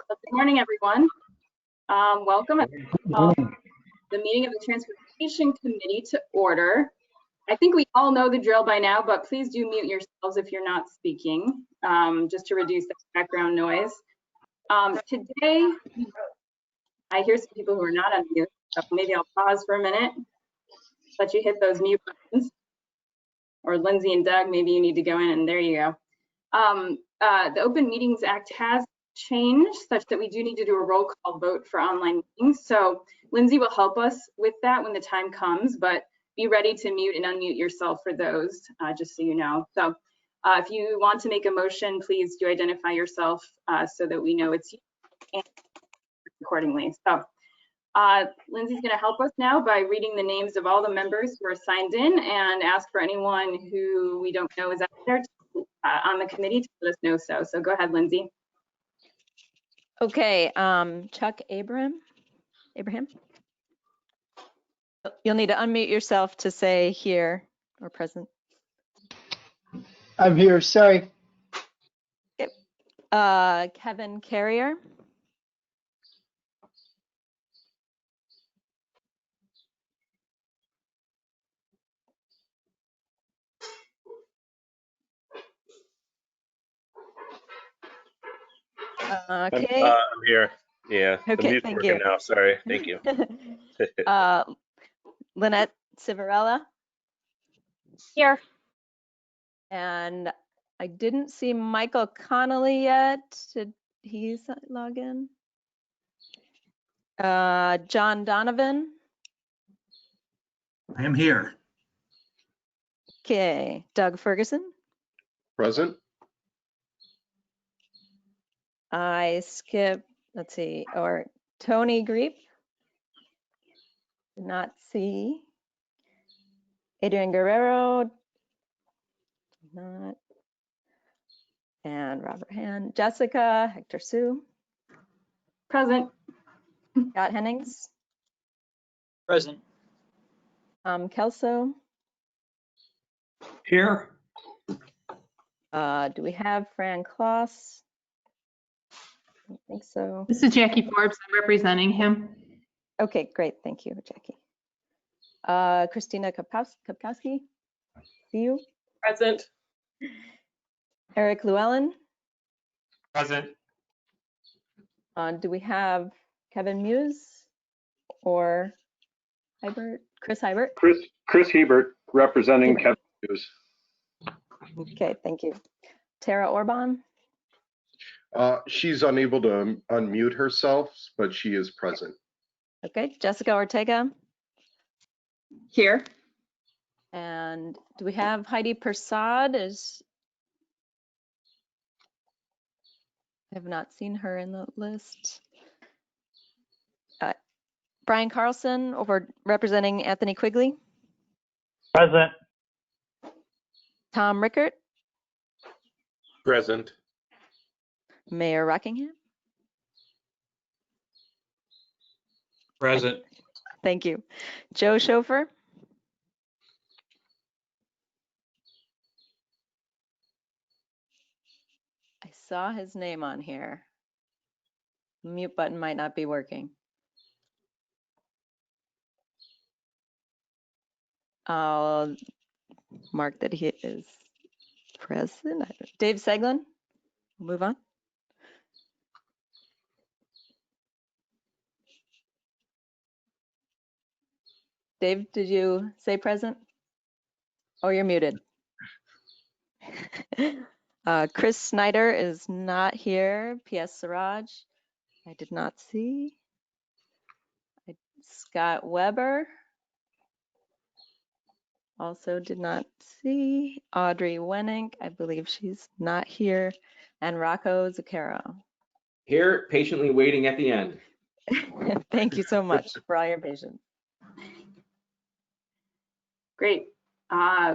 Good morning, everyone. Welcome the meeting of the Transportation Committee to order. I think we all know the drill by now, but please do mute yourselves if you're not speaking, just to reduce the background noise. Today, I hear some people who are not on mute, so maybe I'll pause for a minute, let you hit those mute buttons. Or Lindsay and Doug, maybe you need to go in, and there you go. The Open Meetings Act has changed such that we do need to do a roll call vote for online meetings. So Lindsay will help us with that when the time comes, but be ready to mute and unmute yourself for those, just so you know. So if you want to make a motion, please do identify yourself so that we know it's you and accordingly. So Lindsay's going to help us now by reading the names of all the members who are signed in and ask for anyone who we don't know is out there on the committee to let us know so. So go ahead, Lindsay. Okay, Chuck Abraham. You'll need to unmute yourself to say here or present. I'm here, sorry. Okay. Kevin Carrier. Okay. I'm here. Yeah. Okay, the mute's thank working you. now. Sorry. Thank you. Lynette Civarella. Here. And I didn't see Michael Connolly yet. Did he log in? John Donovan. I am here. Okay, Doug Ferguson. Present. I skipped, let's see, or Tony Greep. Did not see. Adrian Guerrero. Not. And Robert Hand. Jessica, Hector Sue. Present. Scott Hennings. Present. Kelso. Here. Do we have Fran Kloss? I don't think so. This is Jackie Forbes. I'm representing him. Okay, great. Thank you, Jackie. Christina Kapkowski. See you. Present. Eric Llewellyn. Present. Do we have Kevin Muse or Chris Hybert? Chris Hebert, representing Kevin Hughes. Okay, thank you. Tara Orban. She's unable to unmute herself, but she is present. Okay, Jessica Ortega. Here. And do we have Heidi Persad? I have not seen her in the list. Brian Carlson, over representing Anthony Quigley. Present. Tom Rickert. Present. Mayor Rockingham. Present. Thank you. Joe Schofer. I saw his name on here. Mute button might not be working. I'll mark that he is present. Dave Seglin, we'll move on. Dave, did you say present? Oh, you're muted. Chris Snyder is not here. P.S. Siraj, I did not see. Scott Weber, also did not see. Audrey Wenink, I believe she's not here. And Rocco Zucchero. Here, patiently waiting at the end. Thank you so much for all your patience. Great.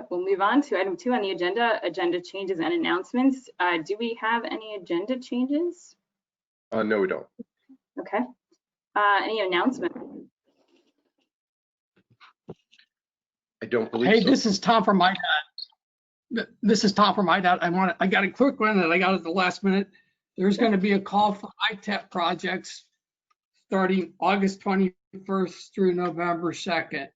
We'll move on to item 2 on the agenda, agenda changes and announcements. Do we have any agenda changes? No, we don't. Okay. Any announcements? I don't believe Hey, so. this is Tom from IDOT. I got a quick one that I got at the last minute. There's going to be a call for ITEP projects starting August 21st through November 2nd.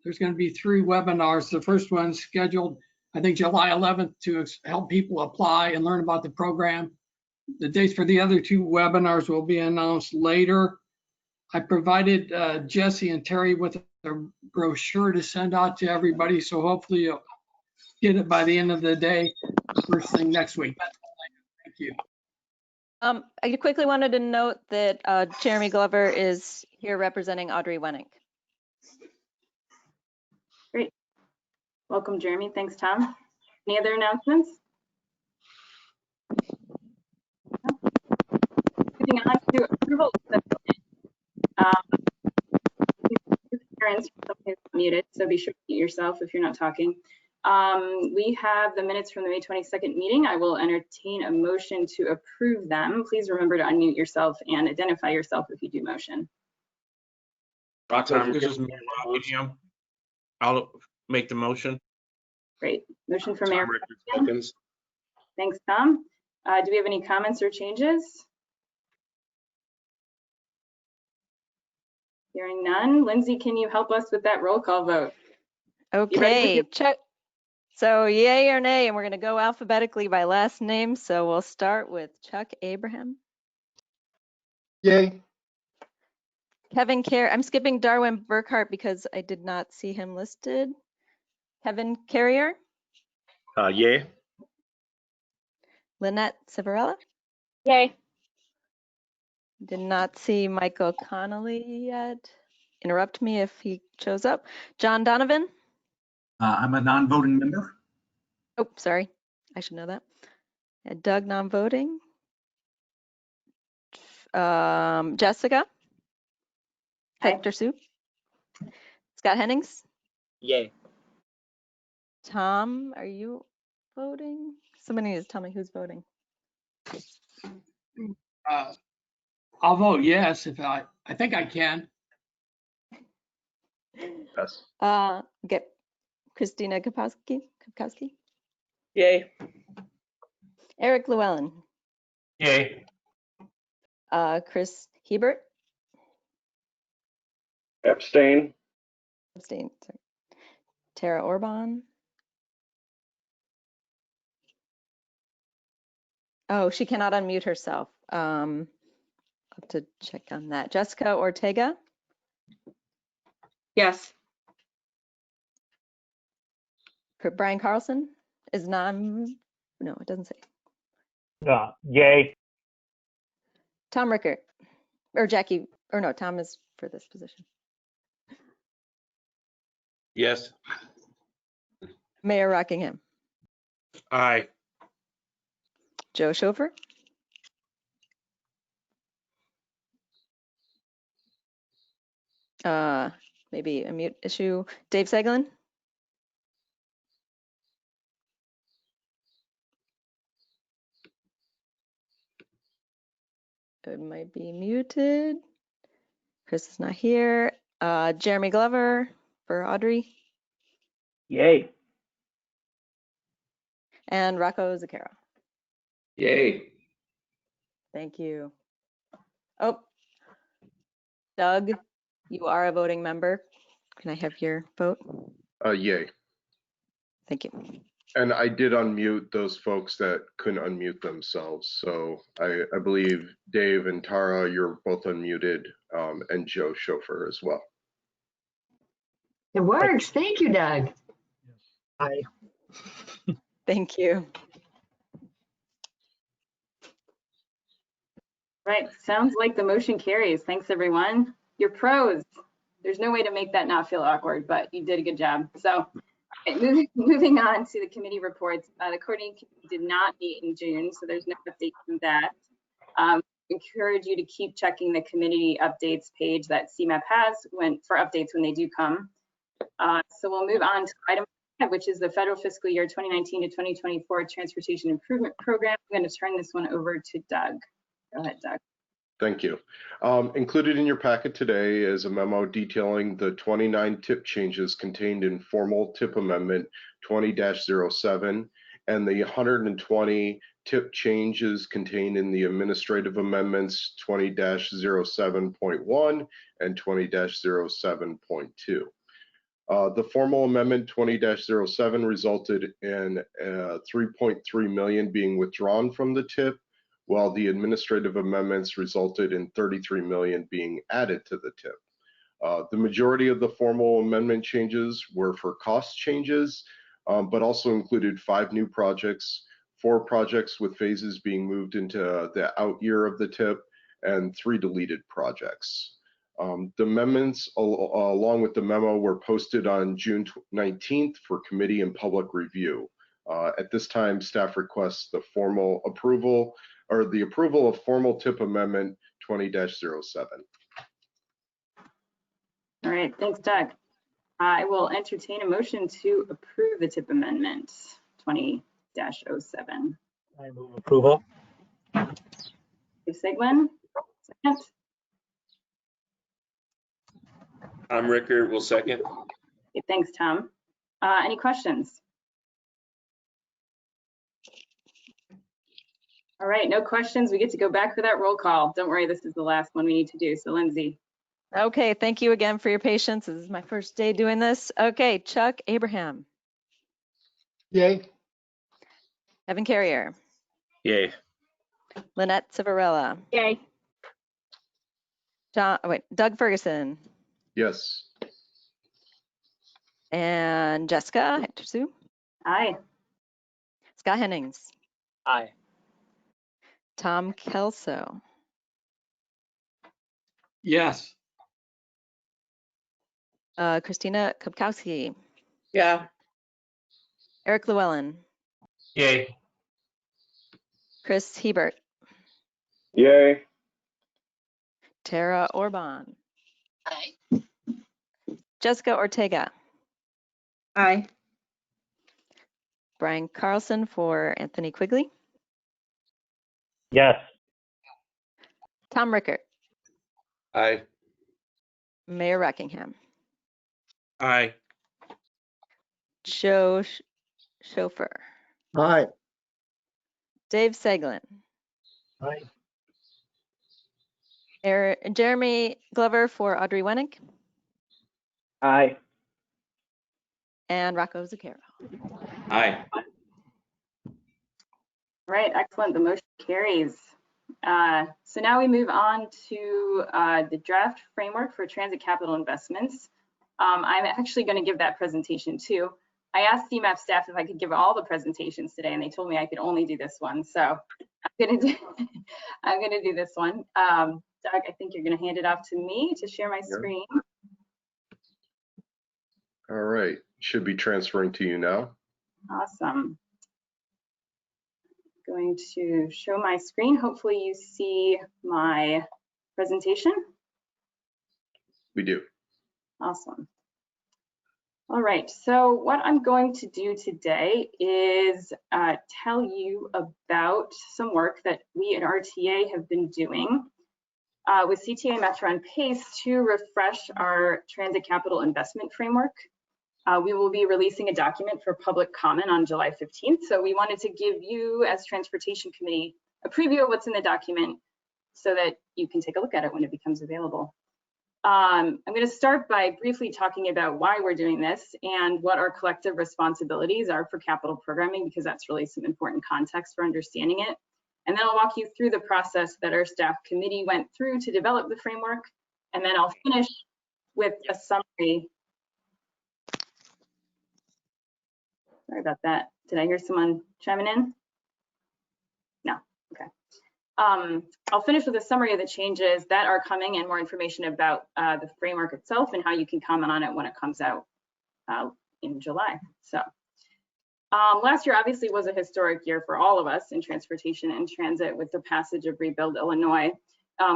There's going to be 3 webinars. The first one's scheduled, I think, July 11th to help people apply and learn about the program. The dates for the other 2 webinars will be announced later. I provided Jesse and Terry with a brochure to send out to everybody, so hopefully you'll get it by the end of the day, first thing next week. That's all I have. Thank you. I quickly wanted to note that Jeremy Glover is here representing Audrey Wennick. Great. Welcome, Jeremy. Thanks, Tom. Any other announcements? Moving on to approval. Parents, muted, so be sure to mute yourself if you're not talking. We have the minutes from the May 22nd meeting. I will entertain a motion to approve them. Please remember to unmute yourself and identify yourself if you do motion. Tom, this is Mayor Rockingham. I'll make the motion. Great. Motion for Mayor. Tom Rickard seconds. Thanks, Tom. Do we have any comments or changes? Hearing none. Lindsay, can you help us with that roll call vote? Okay, Chuck. So yay or nay, and we're going to go alphabetically by last name. So we'll start with Chuck Abraham. Yay. Kevin Carrier. I'm skipping Darwin Burkhart because I did not see him listed. Kevin Carrier. Yay. Lynette Civarella. Yay. Did not see Michael Connolly yet. Interrupt me if he shows up. John Donovan. I'm a non-voting member. Oh, sorry. I should know that. Doug, non-voting. Jessica. Hi. Hector Sue. Scott Hennings. Yay. Tom, are you voting? Somebody needs to tell me who's voting. I'll vote yes if I think I can. Yes. Get Christina Kapowski. Yay. Eric Llewellyn. Yay. Chris Hebert. Abstain. Abstain. Sorry. Tara Orban. Oh, she cannot unmute herself. I'll have to check on that. Jessica Ortega. Yes. Brian Carlson is non. No, it doesn't say. Yay. Tom Rickert. Or Jackie. Or no, Tom is for this position. Yes. Mayor Rockingham. Aye. Joe Schofer. Maybe a mute issue. Dave Seglin. It might be muted. Chris is not here. Jeremy Glover for Audrey. Yay. And Rocco Zucchero. Yay. Thank you. Oh, Doug, you are a voting member. Can I have your vote? Yay. Thank you. And I did unmute those folks that couldn't unmute themselves. So I believe Dave and Tara, you're both unmuted, and Joe Schofer as well. It works. Thank you, Doug. Aye. Thank you. Right. Sounds like the motion carries. Thanks, everyone. You're pros. There's no way to make that not feel awkward, but you did a good job. So moving on to the committee reports. The coordinating committee did not meet in June, so there's no update from that. Encourage you to keep checking the committee updates page that CMAP has for updates when they do come. So we'll move on to item 5, which is the federal fiscal year 2019 to 2024 Transportation Improvement Program. I'm going to turn this one over to Doug. Go ahead, Doug. Thank you. Included in your packet today is a memo detailing the 29 tip changes contained in formal tip amendment 20-07 and the 120 tip changes contained in the administrative amendments 20-07.1 and 20-07.2. The formal amendment 20-07 resulted in 3.3 million being withdrawn from the tip, while the administrative amendments resulted in 33 million being added to the tip. The majority of the formal amendment changes were for cost changes, but also included 5 new projects, 4 projects with phases being moved into the out year of the tip, and 3 deleted projects. The amendments, along with the memo, were posted on June 19th for committee and public review. At this time, staff requests the formal approval, or the approval of formal tip amendment 20-07. All right, thanks, Doug. I will entertain a motion to approve the tip amendment 20-07. I move approval. Dave Sigmund, second. Tom Rickert will second. Okay, thanks, Tom. Any questions? All right, no questions. We get to go back for that roll call. Don't worry, this is the last one we need to do. So Lindsay. Okay, thank you again for your patience. This is my first day doing this. Okay, Chuck Abraham. Yay. Evan Carrier. Yay. Lynette Civarella. Yay. Doug Ferguson. Yes. And Jessica Hector Sue. Aye. Scott Hennings. Aye. Tom Kelso. Yes. Christina Kopkowski. Yeah. Eric Llewellyn. Yay. Chris Hebert. Yay. Tara Orban. Aye. Jessica Ortega. Aye. Brian Carlson for Anthony Quigley. Yes. Tom Rickert. Aye. Mayor Rockingham. Aye. Joe Chauffeur. Aye. Dave Seglin. Aye. Jeremy Glover for Audrey Wennick. Aye. And Rocco Zucchero. Aye. All right, excellent. The motion carries. So now we move on to the draft framework for transit capital investments. I'm actually going to give that presentation too. I asked CMAP staff if I could give all the presentations today, and they told me I could only do this one. So I'm going to do this one. Doug, I think you're going to hand it off to me to share my screen. All right. Should be transferring to you now. Awesome. Going to show my screen. Hopefully you see my presentation. We do. Awesome. All right, so what I'm going to do today is tell you about some work that we at RTA have been doing with CTA Metro and PACE to refresh our transit capital investment framework. We will be releasing a document for public comment on July 15th. So we wanted to give you as Transportation Committee a preview of what's in the document so that you can take a look at it when it becomes available. I'm going to start by briefly talking about why we're doing this and what our collective responsibilities are for capital programming, because that's really some important context for understanding it. And then I'll walk you through the process that our staff committee went through to develop the framework. And then I'll finish with a summary. Sorry about that. Did I hear someone chiming in? No, okay. I'll finish with a summary of the changes that are coming and more information about the framework itself and how you can comment on it when it comes out in July. So last year obviously was a historic year for all of us in transportation and transit with the passage of Rebuild Illinois.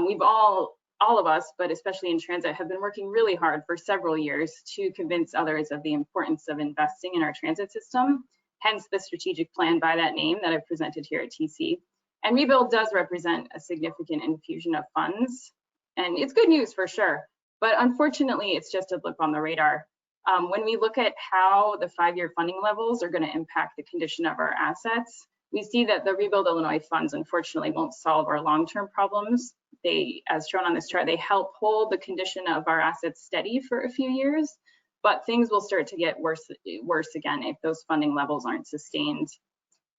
We've all of us, but especially in transit, have been working really hard for several years to convince others of the importance of investing in our transit system, hence the strategic plan by that name that I've presented here at TC. And Rebuild does represent a significant infusion of funds, and it's good news for sure, but unfortunately, it's just a blip on the radar. When we look at how the 5-year funding levels are going to impact the condition of our assets, we see that the Rebuild Illinois funds unfortunately won't solve our long-term problems. They, as shown on this chart, they help hold the condition of our assets steady for a few years, but things will start to get worse again if those funding levels aren't sustained.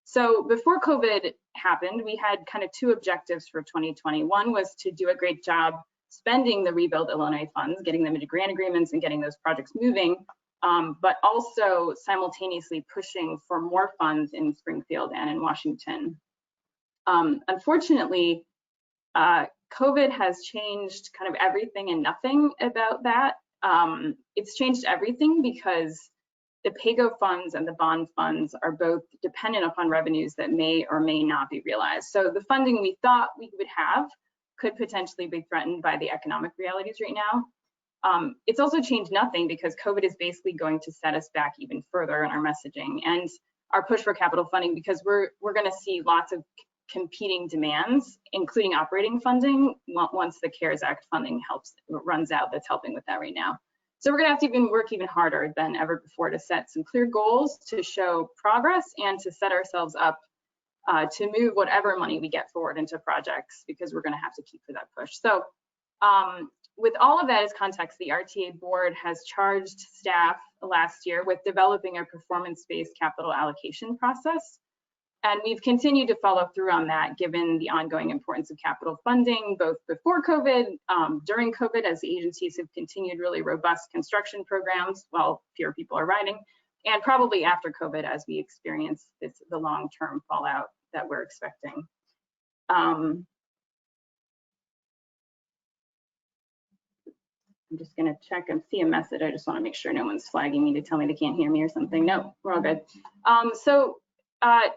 So before COVID happened, we had kind of two objectives for 2020. One was to do a great job spending the Rebuild Illinois funds, getting them into grant agreements and getting those projects moving, but also simultaneously pushing for more funds in Springfield and in Washington. Unfortunately, COVID has changed kind of everything and nothing about that. It's changed everything because the PAYGO funds and the bond funds are both dependent upon revenues that may or may not be realized. So the funding we thought we would have could potentially be threatened by the economic realities right now. It's also changed nothing because COVID is basically going to set us back even further in our messaging and our push for capital funding, because we're going to see lots of competing demands, including operating funding, once the CARES Act funding runs out. That's helping with that right now. So we're going to have to work even harder than ever before to set some clear goals, to show progress, and to set ourselves up to move whatever money we get forward into projects, because we're going to have to keep for that push. So with all of that as context, the RTA board has charged staff last year with developing a performance-based capital allocation process. And we've continued to follow through on that, given the ongoing importance of capital funding, both before COVID, during COVID, as the agencies have continued really robust construction programs while fewer people are riding, and probably after COVID as we experience the long-term fallout that we're expecting. I'm just going to check and see a message. I just want to make sure no one's flagging me to tell me they can't hear me or something. No, we're all good.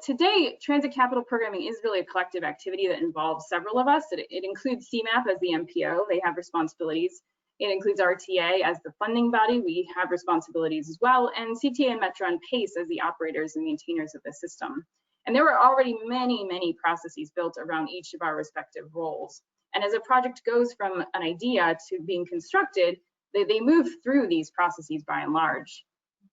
Today, transit capital programming is really a collective activity that involves several of us. It includes CMAP as the MPO. They have responsibilities. It includes RTA as the funding body. We have responsibilities as well, and CTA and Metro and PACE as the operators and maintainers of the system. And there were already many, many processes built around each of our respective roles. And as a project goes from an idea to being constructed, they move through these processes by and large.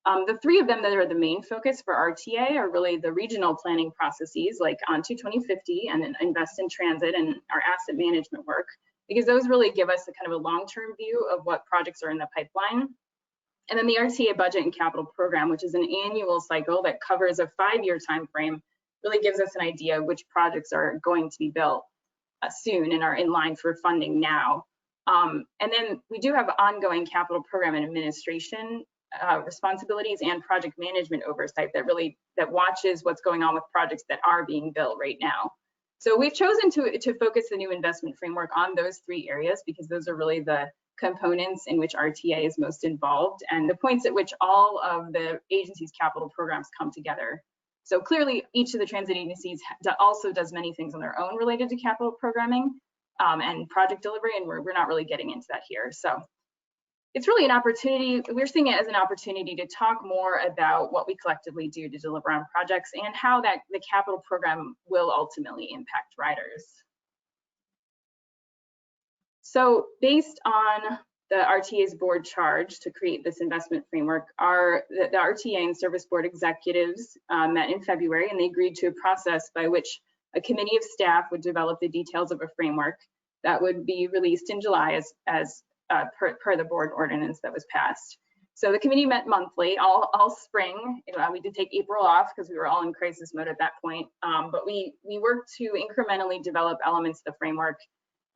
The three of them that are the main focus for RTA are really the regional planning processes, like Onto 2050 and Invest in Transit and our asset management work, because those really give us a kind of a long-term view of what projects are in the pipeline. And then the RTA budget and capital program, which is an annual cycle that covers a 5-year time frame, really gives us an idea of which projects are going to be built soon and are in line for funding now. And then we do have ongoing capital program and administration responsibilities and project management oversight that watches what's going on with projects that are being built right now. So we've chosen to focus the new investment framework on those three areas, because those are really the components in which RTA is most involved and the points at which all of the agency's capital programs come together. So clearly each of the transit agencies also does many things on their own related to capital programming and project delivery, and we're not really getting into that here. So it's really an opportunity. We're seeing it as an opportunity to talk more about what we collectively do to deliver on projects and how the capital program will ultimately impact riders. So based on the RTA's board charge to create this investment framework, the RTA and service board executives met in February, and they agreed to a process by which a committee of staff would develop the details of a framework that would be released in July as per the board ordinance that was passed. So the committee met monthly, all spring. We did take April off because we were all in crisis mode at that point, but we worked to incrementally develop elements of the framework.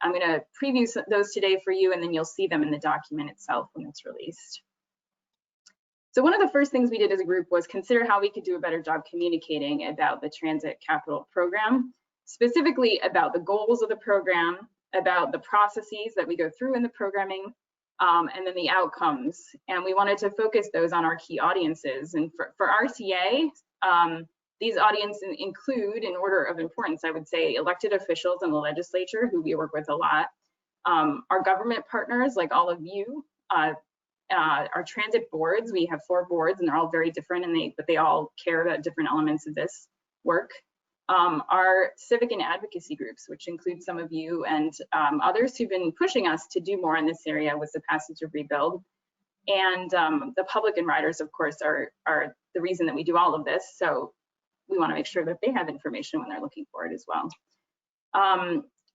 I'm going to preview those today for you, and then you'll see them in the document itself when it's released. So one of the first things we did as a group was consider how we could do a better job communicating about the transit capital program, specifically about the goals of the program, about the processes that we go through in the programming, and then the outcomes. And we wanted to focus those on our key audiences. And for RTA, these audiences include, in order of importance, I would say, elected officials in the legislature, who we work with a lot, our government partners, like all of you, our transit boards. We have 4 boards, and they're all very different, but they all care about different elements of this work. Our civic and advocacy groups, which include some of you and others who've been pushing us to do more in this area with the passage of Rebuild. And the public and riders, of course, are the reason that we do all of this. So we want to make sure that they have information when they're looking for it as well.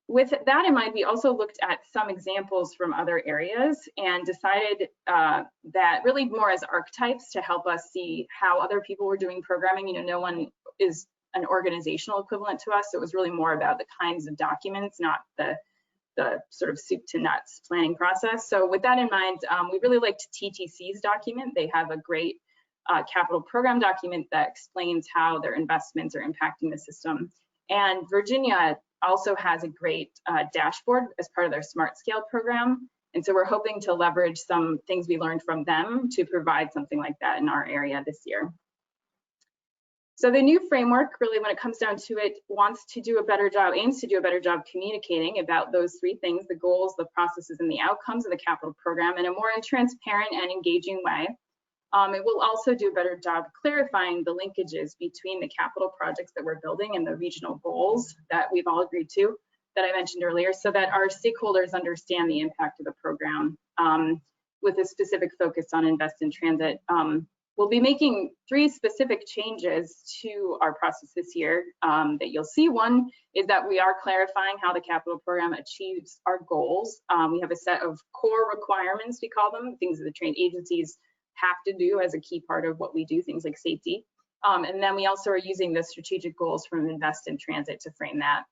With that in mind, we also looked at some examples from other areas and decided that really more as archetypes to help us see how other people were doing programming. You know, no one is an organizational equivalent to us, so it was really more about the kinds of documents, not the sort of soup to nuts planning process. So with that in mind, we really liked TTC's document. They have a great capital program document that explains how their investments are impacting the system. And Virginia also has a great dashboard as part of their Smart Scale program. And so we're hoping to leverage some things we learned from them to provide something like that in our area this year. So the new framework, really, when it comes down to it, wants to do a better job, aims to do a better job communicating about those three things: the goals, the processes, and the outcomes of the capital program in a more transparent and engaging way. It will also do a better job clarifying the linkages between the capital projects that we're building and the regional goals that we've all agreed to, that I mentioned earlier, so that our stakeholders understand the impact of the program with a specific focus on Invest in Transit. We'll be making 3 specific changes to our process this year that you'll see. One is that we are clarifying how the capital program achieves our goals. We have a set of core requirements, we call them, things that the trained agencies have to do as a key part of what we do, things like safety. And then we also are using the strategic goals from Invest in Transit to frame that.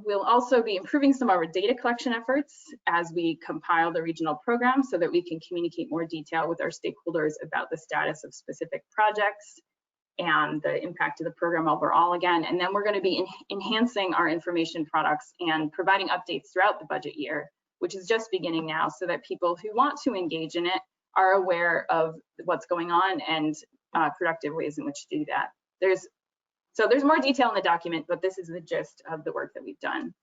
We'll also be improving some of our data collection efforts as we compile the regional program so that we can communicate more detail with our stakeholders about the status of specific projects and the impact of the program overall again. And then we're going to be enhancing our information products and providing updates throughout the budget year, which is just beginning now, so that people who want to engage in it are aware of what's going on and productive ways in which to do that. There's more detail in the document, but this is the gist of the work that we've done.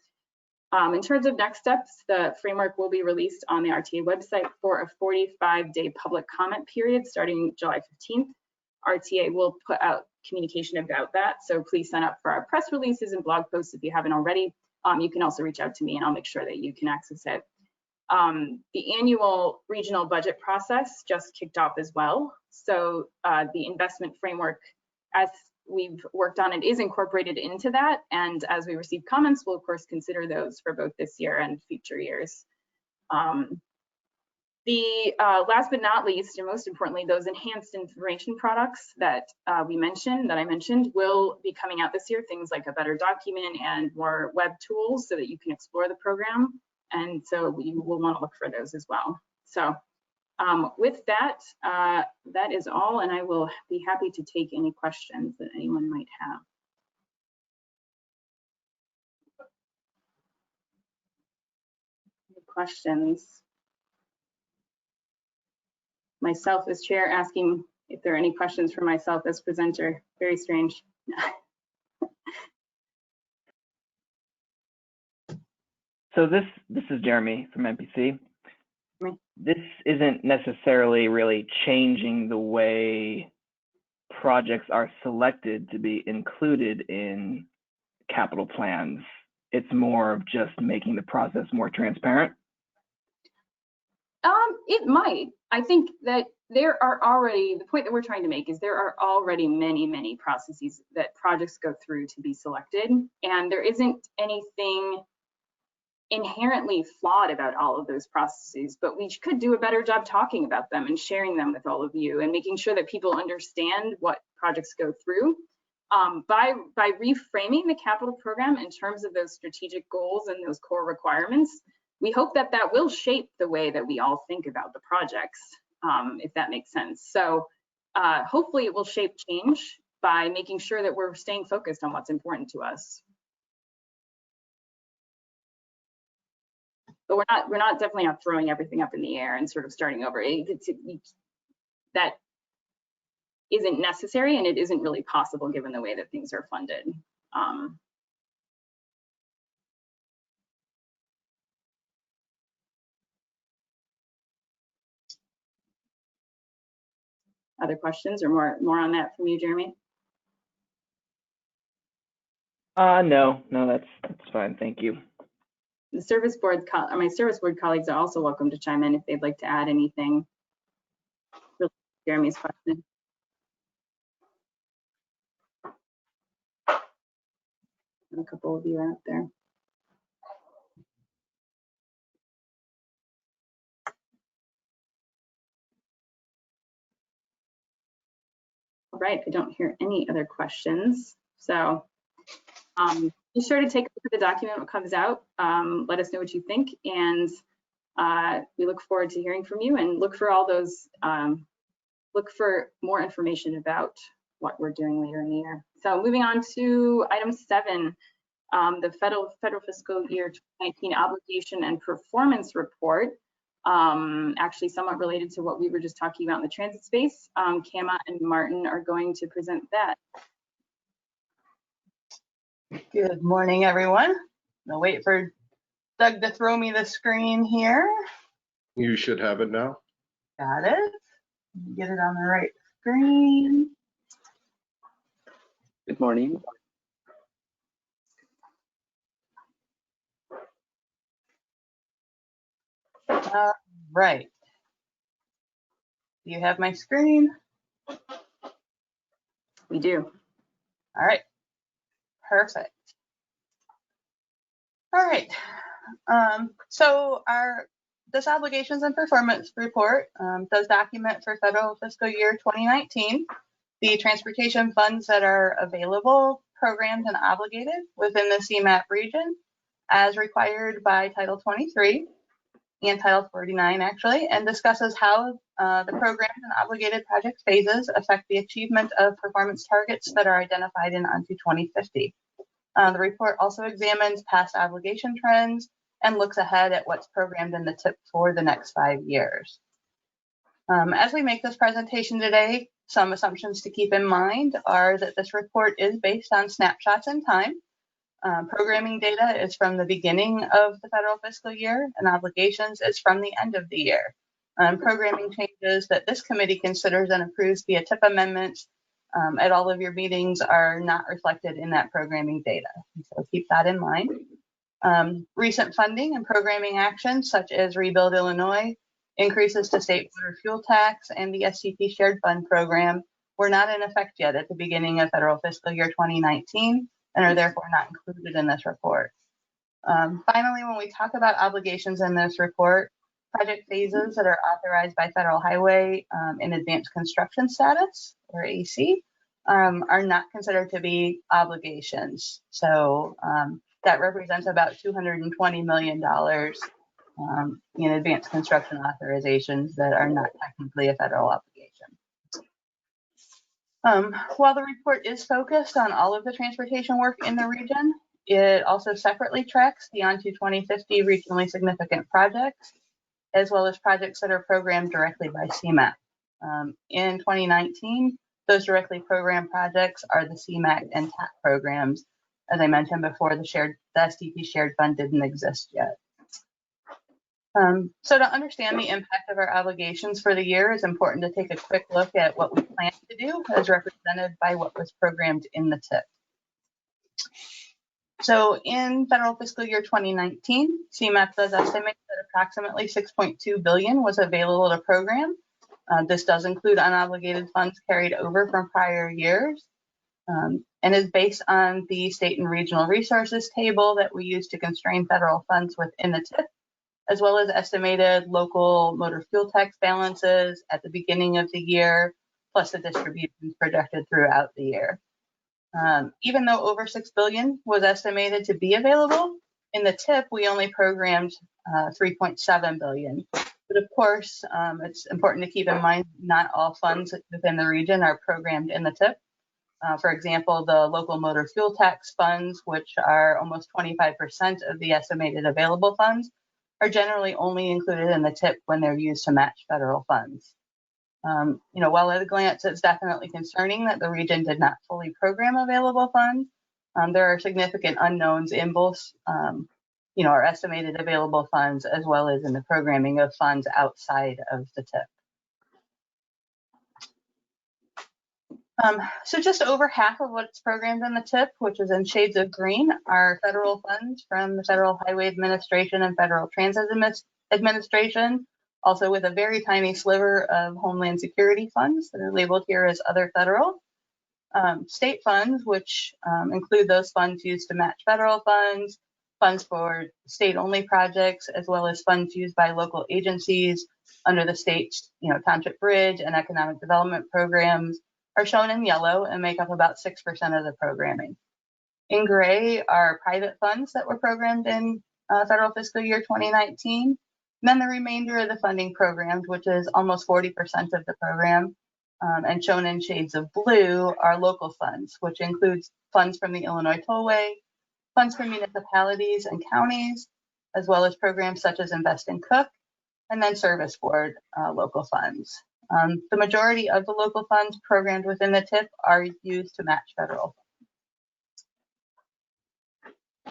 In terms of next steps, the framework will be released on the RTA website for a 45-day public comment period starting July 15th. RTA will put out communication about that, so please sign up for our press releases and blog posts if you haven't already. You can also reach out to me and I'll make sure that you can access it. The annual regional budget process just kicked off as well. So the investment framework, as we've worked on it, is incorporated into that. And as we receive comments, we'll of course consider those for both this year and future years. Last but not least, and most importantly, those enhanced information products that I mentioned will be coming out this year, things like a better document and more web tools so that you can explore the program. And so you will want to look for those as well. So with that, that is all, and I will be happy to take any questions that anyone might have. Any questions? Myself as chair asking if there are any questions for myself as presenter. Very strange. So this is Jeremy from NPC. This isn't necessarily really changing the way projects are selected to be included in capital plans. It's more of just making the process more transparent. It might. I think that there are already, the point that we're trying to make is there are already many processes that projects go through to be selected, and there isn't anything inherently flawed about all of those processes, but we could do a better job talking about them and sharing them with all of you and making sure that people understand what projects go through. By reframing the capital program in terms of those strategic goals and those core requirements, we hope that that will shape the way that we all think about the projects, if that makes sense. So hopefully it will shape change by making sure that we're staying focused on what's important to us. But we're definitely not throwing everything up in the air and sort of starting over. That isn't necessary, and it isn't really possible given the way that things are funded. Other questions or more on that from you, Jeremy? No, that's fine. Thank you. The service board, my service board colleagues are also welcome to chime in if they'd like to add anything. Jeremy's question. A couple of you out there. All right, I don't hear any other questions. So be sure to take a look at the document when it comes out. Let us know what you think, and we look forward to hearing from you, and look for all those, look for more information about what we're doing later in the year. So moving on to item 7, the federal fiscal year 2019 obligation and performance report. Actually somewhat related to what we were just talking about in the transit space. Kama and Martin are going to present that. Good morning, everyone. I'll wait for Doug to throw me the screen here. You should have it now. Got it. Get it on the right screen. Good morning. Right. Do you have my screen? We do. All right. Perfect. All right. So this obligations and performance report does document for federal fiscal year 2019 the transportation funds that are available, programmed, and obligated within the CMAP region as required by Title 23 and Title 49 actually, and discusses how the programmed and obligated project phases affect the achievement of performance targets that are identified in ONTO 2050. The report also examines past obligation trends and looks ahead at what's programmed in the TIP for the next 5 years. As we make this presentation today, some assumptions to keep in mind are that this report is based on snapshots in time. Programming data is from the beginning of the federal fiscal year, and obligations is from the end of the year. Programming changes that this committee considers and approves via TIP amendments at all of your meetings are not reflected in that programming data. So keep that in mind. Recent funding and programming actions such as Rebuild Illinois, increases to state motor fuel tax, and the STP Shared Fund program were not in effect yet at the beginning of federal fiscal year 2019 and are therefore not included in this report. Finally, when we talk about obligations in this report, project phases that are authorized by Federal Highway in advanced construction status, or AC, are not considered to be obligations. So that represents about $220 million in advanced construction authorizations that are not technically a federal obligation. While the report is focused on all of the transportation work in the region, it also separately tracks the ONTO 2050 regionally significant projects, as well as projects that are programmed directly by CMAP. In 2019, those directly programmed projects are the CMAC and TAP programs. As I mentioned before, the STP Shared Fund didn't exist yet. So to understand the impact of our obligations for the year, it's important to take a quick look at what we plan to do as represented by what was programmed in the TIP. So in federal fiscal year 2019, CMAP does estimate that approximately $6.2 billion was available to program. This does include unobligated funds carried over from prior years and is based on the state and regional resources table that we use to constrain federal funds within the TIP, as well as estimated local motor fuel tax balances at the beginning of the year, plus the distributions projected throughout the year. Even though over $6 billion was estimated to be available, in the TIP, we only programmed $3.7 billion. But of course, it's important to keep in mind not all funds within the region are programmed in the TIP. For example, the local motor fuel tax funds, which are almost 25% of the estimated available funds, are generally only included in the TIP when they're used to match federal funds. While at a glance, it's definitely concerning that the region did not fully program available funds, there are significant unknowns in both, our estimated available funds as well as in the programming of funds outside of the TIP. So just over half of what's programmed in the TIP, which is in shades of green, are federal funds from the Federal Highway Administration and Federal Transit Administration, also with a very tiny sliver of Homeland Security funds that are labeled here as other federal. State funds, which include those funds used to match federal funds, funds for state-only projects, as well as funds used by local agencies under the state's, township bridge and economic development programs, are shown in yellow and make up about 6% of the programming. In gray are private funds that were programmed in federal fiscal year 2019. And then the remainder of the funding programmed, which is almost 40% of the program, and shown in shades of blue are local funds, which includes funds from the Illinois Tollway, funds from municipalities and counties, as well as programs such as Invest and Cook, and then Service Board local funds. The majority of the local funds programmed within the TIP are used to match federal.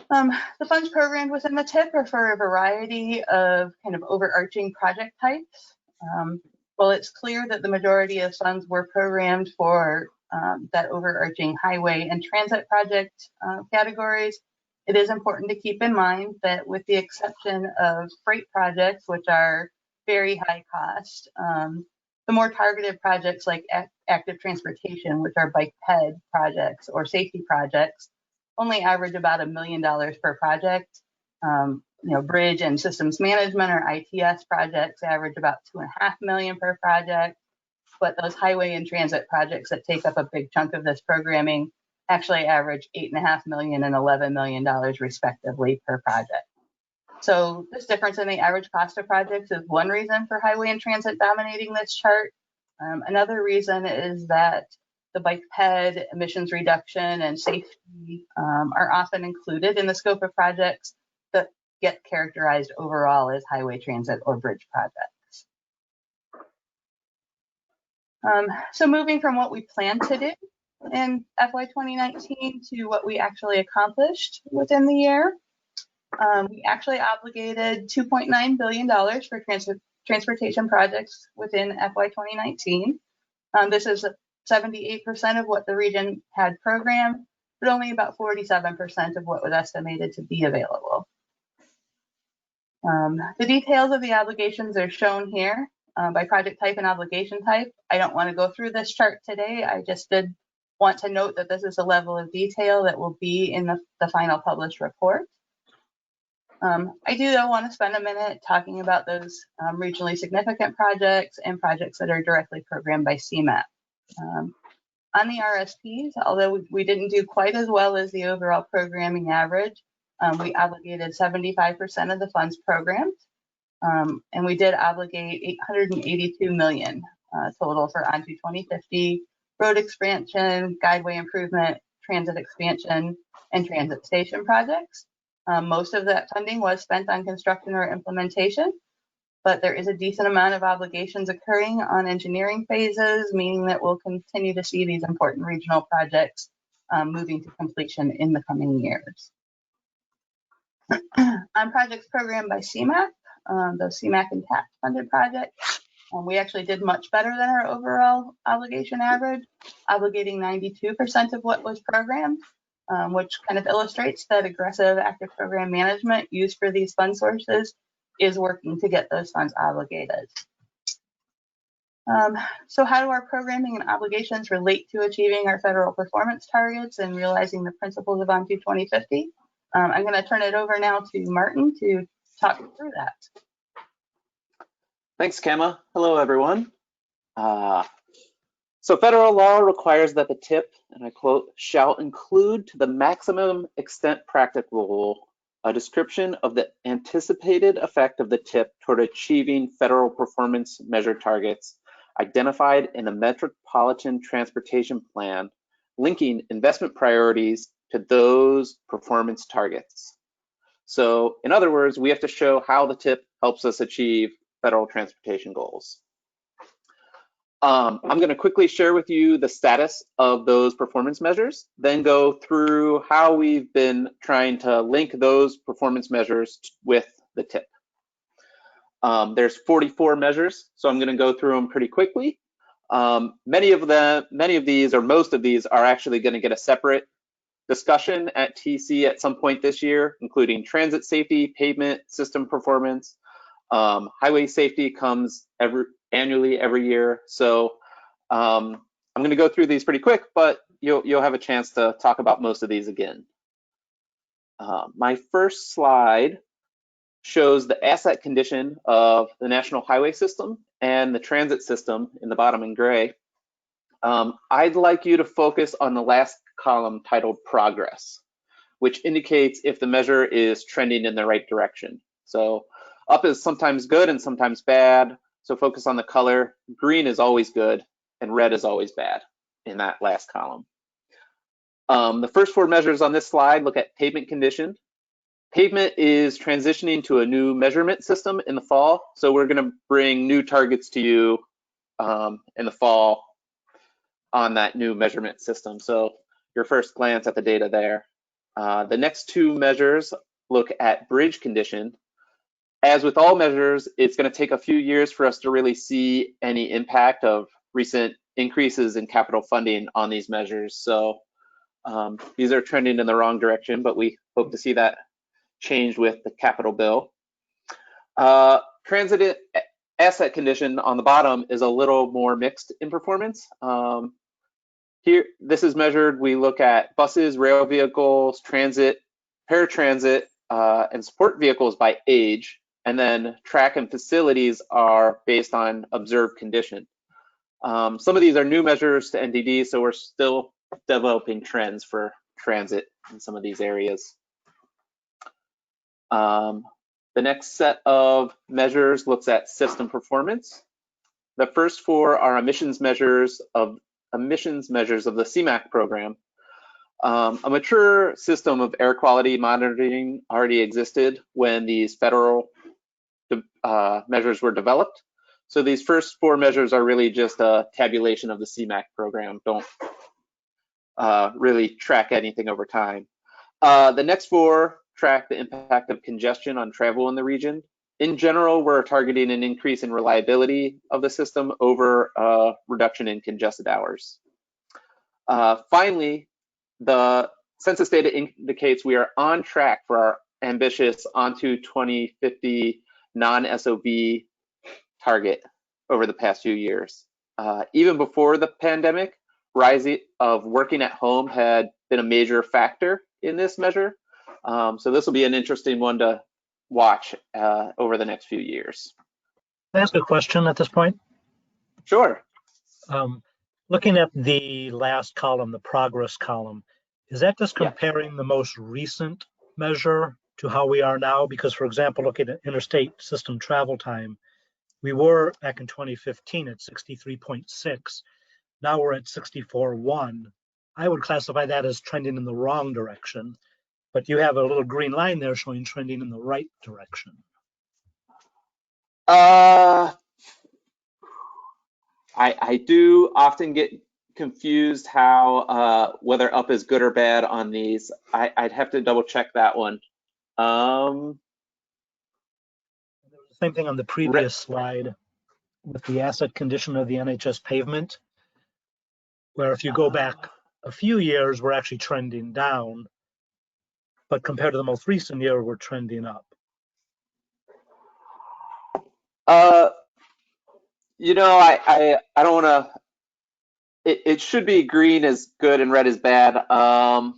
The funds programmed within the TIP are for a variety of kind of overarching project types. While it's clear that the majority of funds were programmed for that overarching highway and transit project categories, it is important to keep in mind that with the exception of freight projects, which are very high cost, the more targeted projects like active transportation, which are bike ped projects or safety projects, only average about $1 million per project. Bridge and systems management or ITS projects average about $2.5 million per project, but those highway and transit projects that take up a big chunk of this programming actually average $8.5 million and $11 million respectively per project. So this difference in the average cost of projects is one reason for highway and transit dominating this chart. Another reason is that the bike ped, emissions reduction, and safety are often included in the scope of projects that get characterized overall as highway, transit, or bridge projects. So moving from what we plan to do in FY 2019 to what we actually accomplished within the year, we actually obligated $2.9 billion for transportation projects within FY 2019. This is 78% of what the region had programmed, but only about 47% of what was estimated to be available. The details of the obligations are shown here by project type and obligation type. I don't want to go through this chart today. I just did want to note that this is a level of detail that will be in the final published report. I do though want to spend a minute talking about those regionally significant projects and projects that are directly programmed by CMAP. On the RSPs, although we didn't do quite as well as the overall programming average, we obligated 75% of the funds programmed, and we did obligate $882 million total for Onto 2050, road expansion, guideway improvement, transit expansion, and transit station projects. Most of that funding was spent on construction or implementation, but there is a decent amount of obligations occurring on engineering phases, meaning that we'll continue to see these important regional projects moving to completion in the coming years. On projects programmed by CMAP, those CMAP and TAP funded projects, we actually did much better than our overall obligation average, obligating 92% of what was programmed, which kind of illustrates that aggressive active program management used for these fund sources is working to get those funds obligated. So how do our programming and obligations relate to achieving our federal performance targets and realizing the principles of Onto 2050? I'm going to turn it over now to Martin to talk through that. Thanks, Kama. Hello, everyone. So federal law requires that the TIP, and I quote, shall include to the maximum extent practicable a description of the anticipated effect of the TIP toward achieving federal performance measure targets identified in the Metropolitan Transportation Plan, linking investment priorities to those performance targets. So in other words, we have to show how the TIP helps us achieve federal transportation goals. I'm going to quickly share with you the status of those performance measures, then go through how we've been trying to link those performance measures with the TIP. There's 44 measures, so I'm going to go through them pretty quickly. Many of these, or most of these, are actually going to get a separate discussion at TC at some point this year, including transit safety, pavement system performance. Highway safety comes annually every year. So I'm going to go through these pretty quick, but you'll have a chance to talk about most of these again. My first slide shows the asset condition of the national highway system and the transit system in the bottom in gray. I'd like you to focus on the last column titled progress, which indicates if the measure is trending in the right direction. So up is sometimes good and sometimes bad. So focus on the color. Green is always good and red is always bad in that last column. The first 4 measures on this slide look at pavement condition. Pavement is transitioning to a new measurement system in the fall. So we're going to bring new targets to you in the fall on that new measurement system. So your first glance at the data there. The next 2 measures look at bridge condition. As with all measures, it's going to take a few years for us to really see any impact of recent increases in capital funding on these measures. So these are trending in the wrong direction, but we hope to see that change with the capital bill. Transit asset condition on the bottom is a little more mixed in performance. Here, this is measured. We look at buses, rail vehicles, transit, paratransit, and support vehicles by age, and then track and facilities are based on observed condition. Some of these are new measures to NDD, so we're still developing trends for transit in some of these areas. The next set of measures looks at system performance. The first 4 are emissions measures of the CMAP program. A mature system of air quality monitoring already existed when these federal measures were developed. So these first 4 measures are really just a tabulation of the CMAP program. Don't really track anything over time. The next 4 track the impact of congestion on travel in the region. In general, we're targeting an increase in reliability of the system over a reduction in congested hours. Finally, the census data indicates we are on track for our ambitious onto 2050 non-SOB target over the past few years. Even before the pandemic, rise of working at home had been a major factor in this measure. So this will be an interesting one to watch over the next few years. Can I ask a question at this point? Sure. Looking at the last column, the progress column, is that just comparing the most recent measure to how we are now? Because, for example, looking at interstate system travel time, we were back in 2015 at 63.6. Now we're at 64.1. I would classify that as trending in the wrong direction, but you have a little green line there showing trending in the right direction. I do often get confused how whether up is good or bad on these. I'd have to double check that one. Same thing on the previous slide with the asset condition of the NHS pavement, where if you go back a few years, we're actually trending down, but compared to the most recent year, we're trending up. You know, I don't want to. It should be green is good and red is bad. Because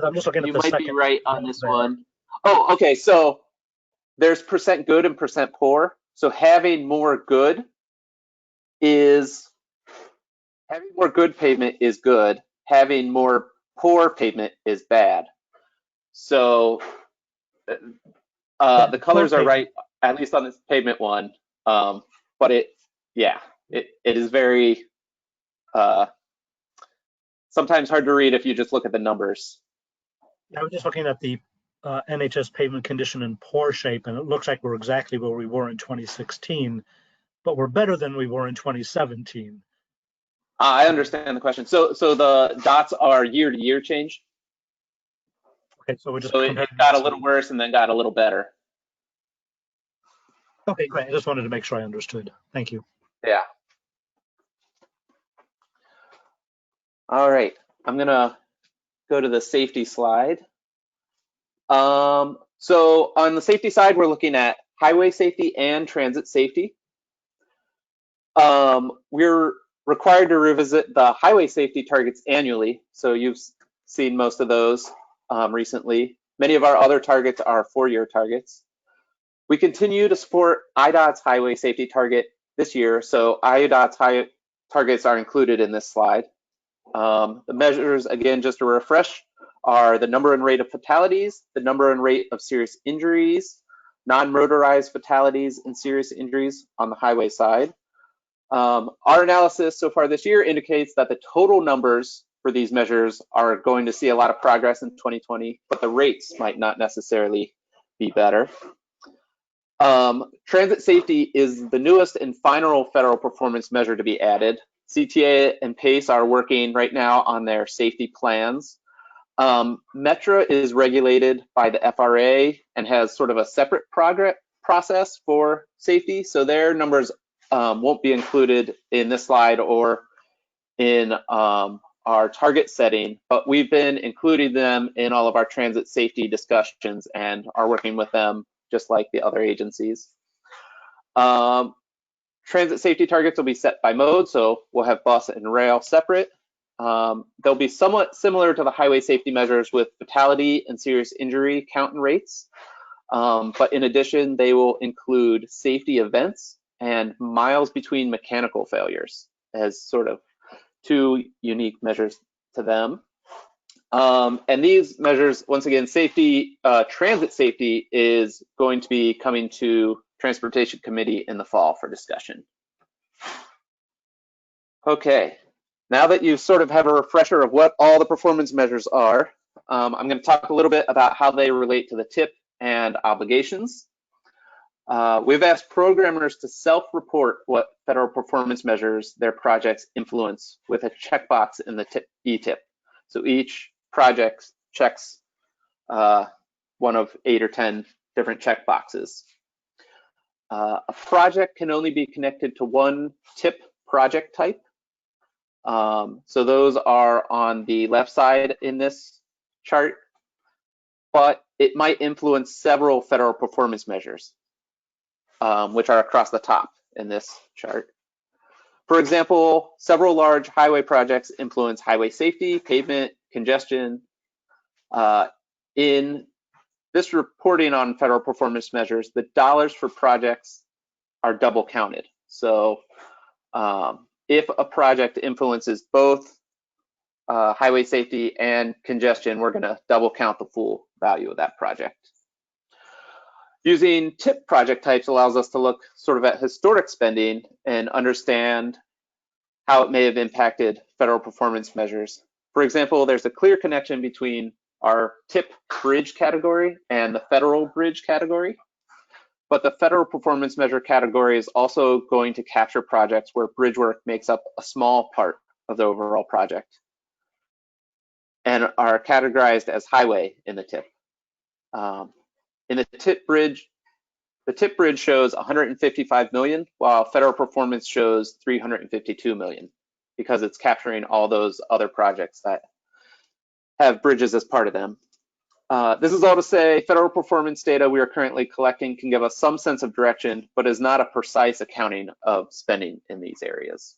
I'm just looking at you the might second be right on this one. Oh, okay. So there's percent good and percent poor. So having more good pavement is good. Having more poor pavement is bad. So the colors are right, at least on this pavement one. But it is very sometimes hard to read if you just look at the numbers. I was just looking at the NHS pavement condition in poor shape, and it looks like we're exactly where we were in 2016, but we're better than we were in 2017. I understand the question. So the dots are year-to-year change. Okay, so we're just it got a little worse and then got a little better. Okay, great. I just wanted to make sure I understood. Thank you. Yeah. All right, I'm gonna go to the safety slide. So on the safety side, we're looking at highway safety and transit safety. We're required to revisit the highway safety targets annually. So you've seen most of those recently. Many of our other targets are 4-year targets. We continue to support IDOT's highway safety target this year. So IDOT's targets are included in this slide. The measures, again, just to refresh, are the number and rate of fatalities, the number and rate of serious injuries, non-motorized fatalities and serious injuries on the highway side. Our analysis so far this year indicates that the total numbers for these measures are going to see a lot of progress in 2020, but the rates might not necessarily be better. Transit safety is the newest and final federal performance measure to be added. CTA and PACE are working right now on their safety plans. METRA is regulated by the FRA and has sort of a separate process for safety, so their numbers won't be included in this slide or in our target setting, but we've been including them in all of our transit safety discussions and are working with them just like the other agencies. Transit safety targets will be set by mode, so we'll have bus and rail separate. They'll be somewhat similar to the highway safety measures with fatality and serious injury count and rates, but in addition, they will include safety events and miles between mechanical failures as sort of two unique measures to them. And these measures, once again, safety, transit safety is going to be coming to Transportation Committee in the fall for discussion. Okay, now that you sort of have a refresher of what all the performance measures are, I'm going to talk a little bit about how they relate to the TIP and obligations. We've asked programmers to self-report what federal performance measures their projects influence with a checkbox in the ETIP. So each project checks one of 8 or 10 different checkboxes. A project can only be connected to one TIP project type. So those are on the left side in this chart, but it might influence several federal performance measures, which are across the top in this chart. For example, several large highway projects influence highway safety, pavement, congestion. In this reporting on federal performance measures, the dollars for projects are double counted. So if a project influences both highway safety and congestion, we're going to double count the full value of that project. Using TIP project types allows us to look sort of at historic spending and understand how it may have impacted federal performance measures. For example, there's a clear connection between our TIP bridge category and the federal bridge category, but the federal performance measure category is also going to capture projects where bridge work makes up a small part of the overall project and are categorized as highway in the TIP. In the TIP bridge shows 155 million, while federal performance shows 352 million, because it's capturing all those other projects that have bridges as part of them. This is all to say federal performance data we are currently collecting can give us some sense of direction, but is not a precise accounting of spending in these areas.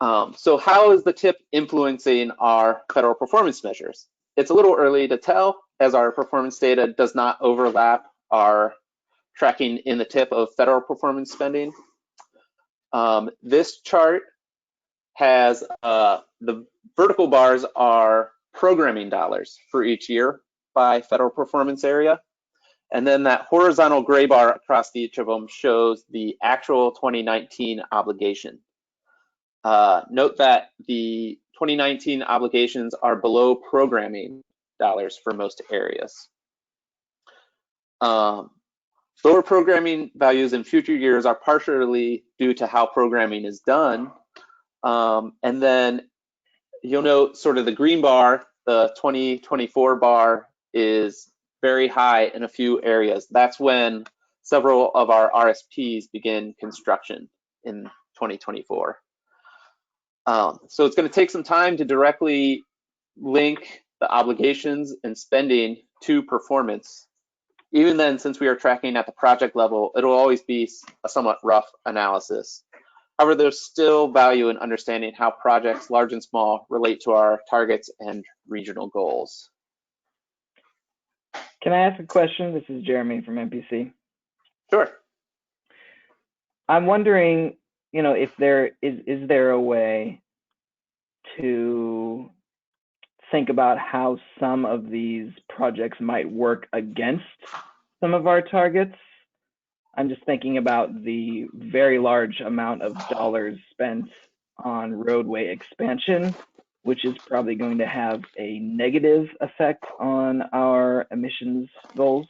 So how is the TIP influencing our federal performance measures? It's a little early to tell, as our performance data does not overlap our tracking in the TIP of federal performance spending. This chart has the vertical bars are programming dollars for each year by federal performance area. And then that horizontal gray bar across each of them shows the actual 2019 obligation. Note that the 2019 obligations are below programming dollars for most areas. Lower programming values in future years are partially due to how programming is done. And then you'll note sort of the green bar, the 2024 bar is very high in a few areas. That's when several of our RSPs begin construction in 2024. So it's going to take some time to directly link the obligations and spending to performance. Even then, since we are tracking at the project level, it'll always be a somewhat rough analysis. However, there's still value in understanding how projects, large and small, relate to our targets and regional goals. Can I ask a question? This is Jeremy from MPC. Sure. I'm wondering, if there is there a way to think about how some of these projects might work against some of our targets? I'm just thinking about the very large amount of dollars spent on roadway expansion, which is probably going to have a negative effect on our emissions goals.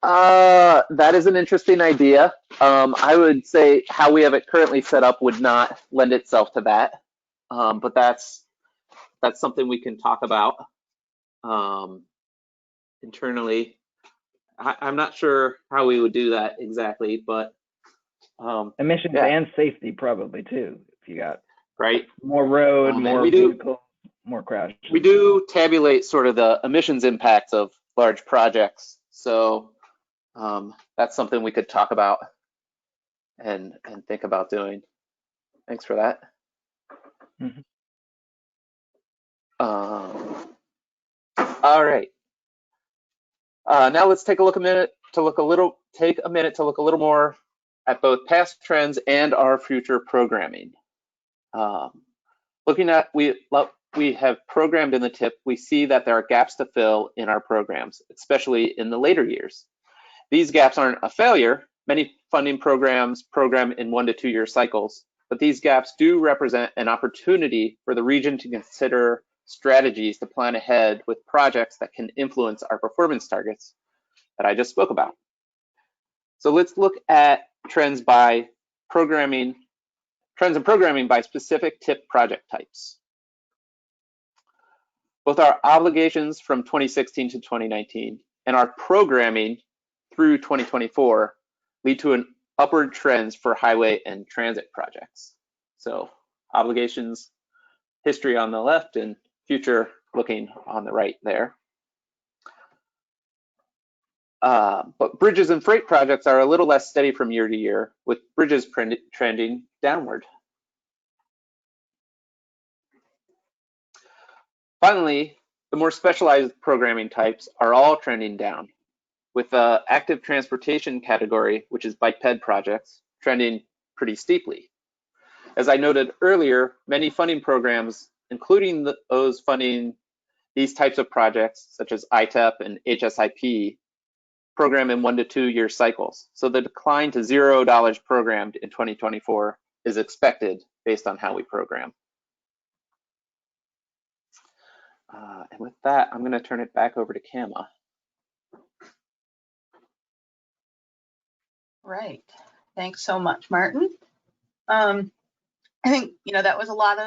That is an interesting idea. I would say how we have it currently set up would not lend itself to that, but that's something we can talk about internally. I'm not sure how we would do that exactly, but emissions yeah. and safety probably too. If you got right more road, more vehicles, more crashes. We do tabulate sort of the emissions impacts of large projects, so that's something we could talk about and think about doing. Thanks for that. Mm-hmm. All right. Now let's take a minute to look a little more at both past trends and our future programming. Looking at we have programmed in the TIP, we see that there are gaps to fill in our programs, especially in the later years. These gaps aren't a failure. Many funding programs program in 1 to 2 year cycles, but these gaps do represent an opportunity for the region to consider strategies to plan ahead with projects that can influence our performance targets that I just spoke about. So let's look at trends and programming by specific TIP project types. Both our obligations from 2016 to 2019 and our programming through 2024 lead to an upward trends for highway and transit projects. So obligations, history on the left and future looking on the right there. But bridges and freight projects are a little less steady from year to year, with bridges trending downward. Finally, the more specialized programming types are all trending down, with the active transportation category, which is bike-ped projects, trending pretty steeply. As I noted earlier, many funding programs, including those funding these types of projects, such as ITEP and HSIP, program in 1 to 2 year cycles. So the decline to $0 programmed in 2024 is expected based on how we program. And with that, I'm going to turn it back over to Kama. Right. Thanks so much, Martin. I think that was a lot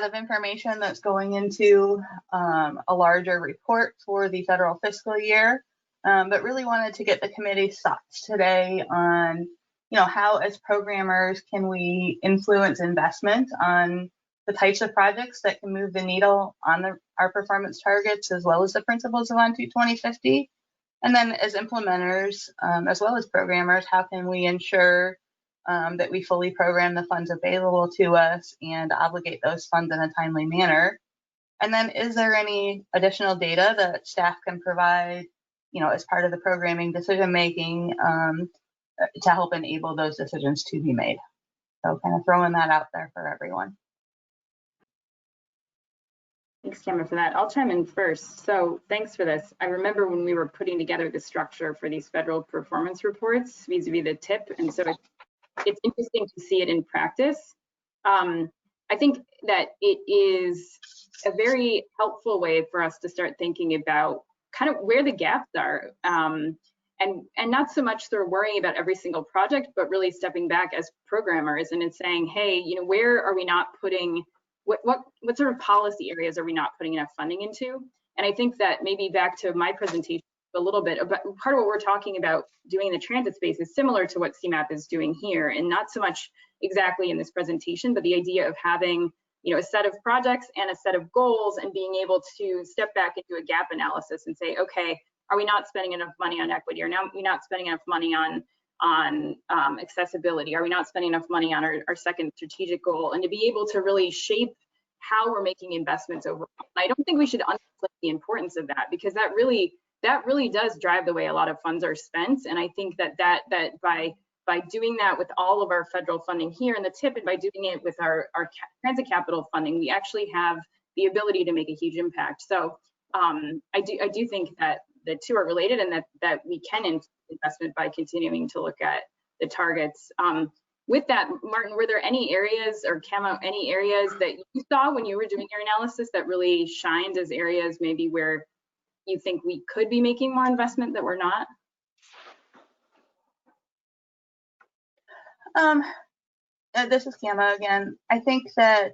of information that's going into a larger report for the federal fiscal year, but really wanted to get the committee's thoughts today on how as programmers can we influence investment on the types of projects that can move the needle on our performance targets, as well as the principles of On to 2050. And then as implementers, as well as programmers, how can we ensure that we fully program the funds available to us and obligate those funds in a timely manner? And then is there any additional data that staff can provide, as part of the programming decision making to help enable those decisions to be made? So kind of throwing that out there for everyone. Thanks, Cameron, for that. I'll chime in first. So thanks for this. I remember when we were putting together the structure for these federal performance reports vis-a-vis the TIP, and so it's interesting to see it in practice. I think that it is a very helpful way for us to start thinking about kind of where the gaps are, and not so much sort of worrying about every single project, but really stepping back as programmers and saying, hey, where are we not putting, what sort of policy areas are we not putting enough funding into? And I think that maybe back to my presentation a little bit, about part of what we're talking about doing in the transit space is similar to what CMAP is doing here, and not so much exactly in this presentation, but the idea of having a set of projects and a set of goals and being able to step back into a gap analysis and say, okay, are we not spending enough money on equity, or now we're not spending enough money on on accessibility? Are we not spending enough money on our second strategic goal? And to be able to really shape how we're making investments overall. I don't think we should underplay the importance of that, because that really does drive the way a lot of funds are spent. And I think that by doing that with all of our federal funding here in the TIP, and by doing it with our transit capital funding, we actually have the ability to make a huge impact. So I do think that the two are related, and that we can investment by continuing to look at the targets. With that, Martin, were there any areas, or Camo, any areas that you saw when you were doing your analysis that really shined as areas maybe where you think we could be making more investment that we're not? This is Camo again. I think that